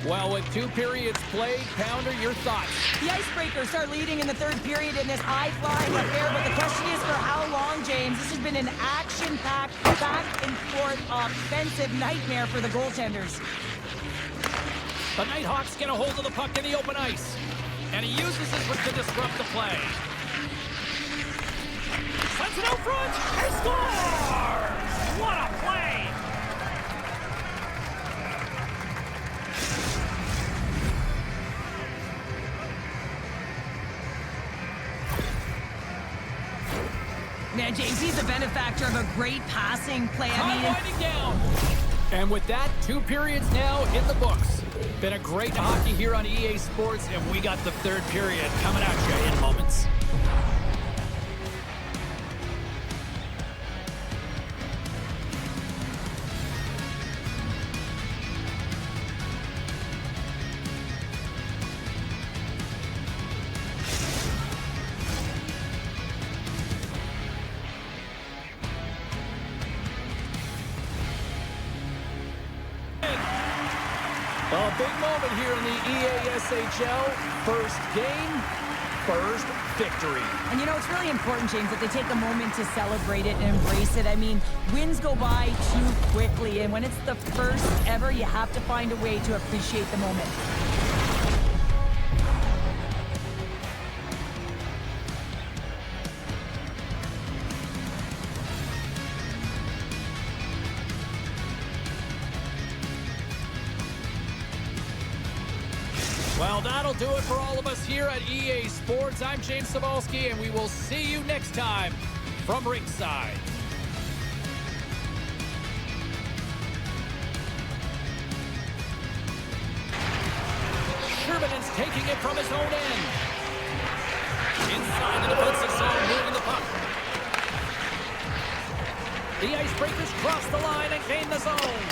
Well, with 2 periods played, Pounder, your thoughts? The Icebreakers are leading in the third period in this high-flying affair, but the question is for how long, James? This has been an action-packed, back-and-forth offensive nightmare for the goaltenders. The Nighthawks get a hold of the puck in the open ice, and he uses his foot to disrupt the play. Sends it out front, and scores! What a play! Man, James, he's the benefactor of a great passing play. Winding down. And with that, 2 periods now in the books. Been a great hockey here on EA Sports, and we got the third period coming at you in moments. A big moment here in the EASHL. First game, first victory. And you know, it's really important, James, that they take a moment to celebrate it and embrace it. I mean, wins go by too quickly, and when it's the first ever, you have to find a way to appreciate the moment. Well, that'll do it for all of us here at EA Sports. I'm James Cebulski, and we will see you next time from ringside. Sherman's taking it from his own end. Inside the defensive zone, moving the puck. The Icebreakers cross the line and gain the zone.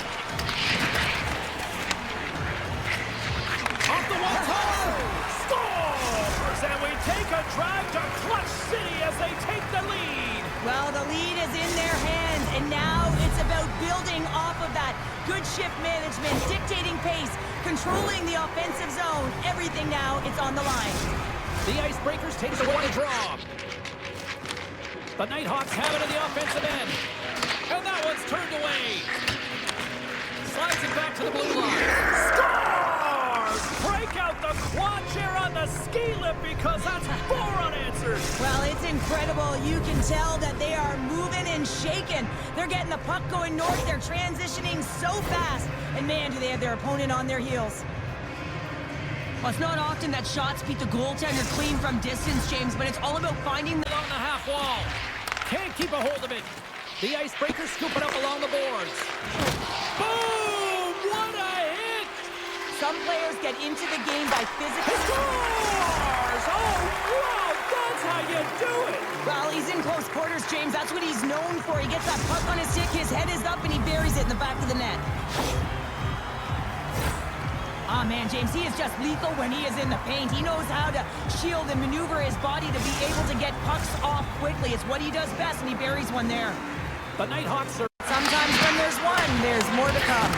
Off the one-toe! Scores! And we take a drive to Clutch City as they take the lead. Well, the lead is in their hands, and now it's about building off of that. Good shift management, dictating pace, controlling the offensive zone. Everything now, it's on the line. The Icebreakers take the one draw. The Nighthawks have it in the offensive end. And that one's turned away. Slides it back to the blue line. Scores! Break out the quad chair on the ski lift because that's 4 unanswered. Well, it's incredible. You can tell that they are moving and shaking. They're getting the puck going north. They're transitioning so fast. And man, do they have their opponent on their heels. Well, it's not often that shots beat the goaltender clean from distance, James, but it's all about finding the... On the half wall. Can't keep a hold of it. The Icebreakers scoop it up along the boards. Boom! What a hit! Some players get into the game by physical... Scores! Oh, wow! That's how you do it! Well, he's in close quarters, James. That's what he's known for. He gets that puck on his stick, his head is up, and he buries it in the back of the net. Ah, man, James, he is just lethal when he is in the paint. He knows how to shield and maneuver his body to be able to get pucks off quickly. It's what he does best, and he buries one there. The Nighthawks are... Sometimes when there's one, there's more to come.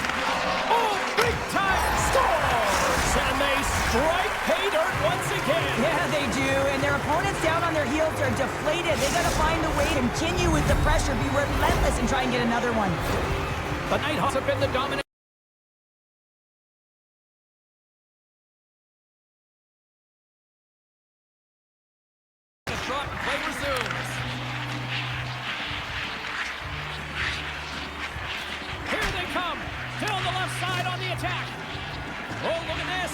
Oh, big-time scores! And they strike pay dirt once again. Yeah, they do, and their opponents down on their heels are deflated. They got to find a way to continue with the pressure, be relentless, and try and get another one. The Nighthawks have been the dominant... Play resumes. Here they come. Down the left side on the attack. Oh, look at this.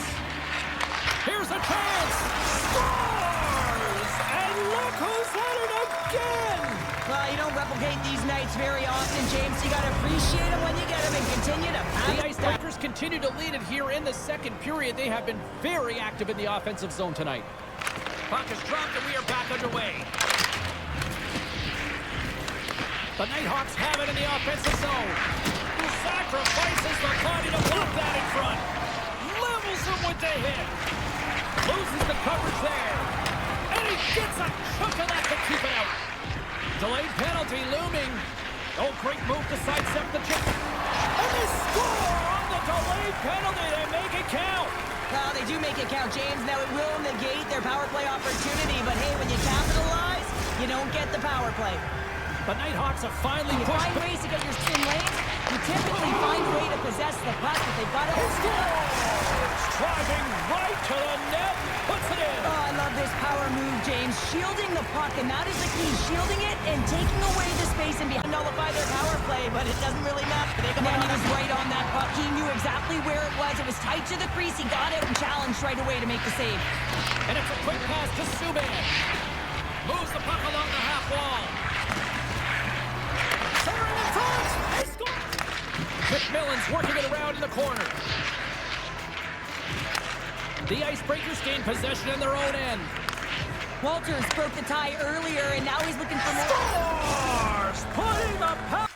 Here's a chance. Scores! And look who's at it again. Well, you don't replicate these nights very often, James. You got to Appreciate them when you get them and continue to pound The Icebreakers continue to lead it here in the second period. They have been very active in the offensive zone tonight. Puck is dropped and we are back underway. The Nighthawks have it in the offensive zone. Who sacrifices the body to block that in front. Levels him with the hit. Loses the coverage there. And he gets a chunk of that to keep it out. Delayed penalty looming. Oh, great move to sidestep the chip. And they score on the delayed penalty. They make it count. Well, they do make it count, James. Now it will negate their power play opportunity, but hey, when you capitalize, you don't get the power play. The Nighthawks have finally You pushed. find ways to get your spin lanes. You typically find a way to possess the puck, but they've got to Driving right to the net. Puts it in. Oh, I love this power move, James. Shielding the puck, and that is the key. Shielding it and taking away the space and nullify their power play, but it doesn't really matter. He was right on that puck. He knew exactly where it was. It was tight to the crease. He got out and challenged right away to make the save. And it's a quick pass to Subban. Moves the puck along the half wall. Centering in front. They score. McMillan's working it around in the corner. The Icebreakers gain possession in their own end. Walters broke the tie earlier, and now he's looking for more. Scores! Putting the puck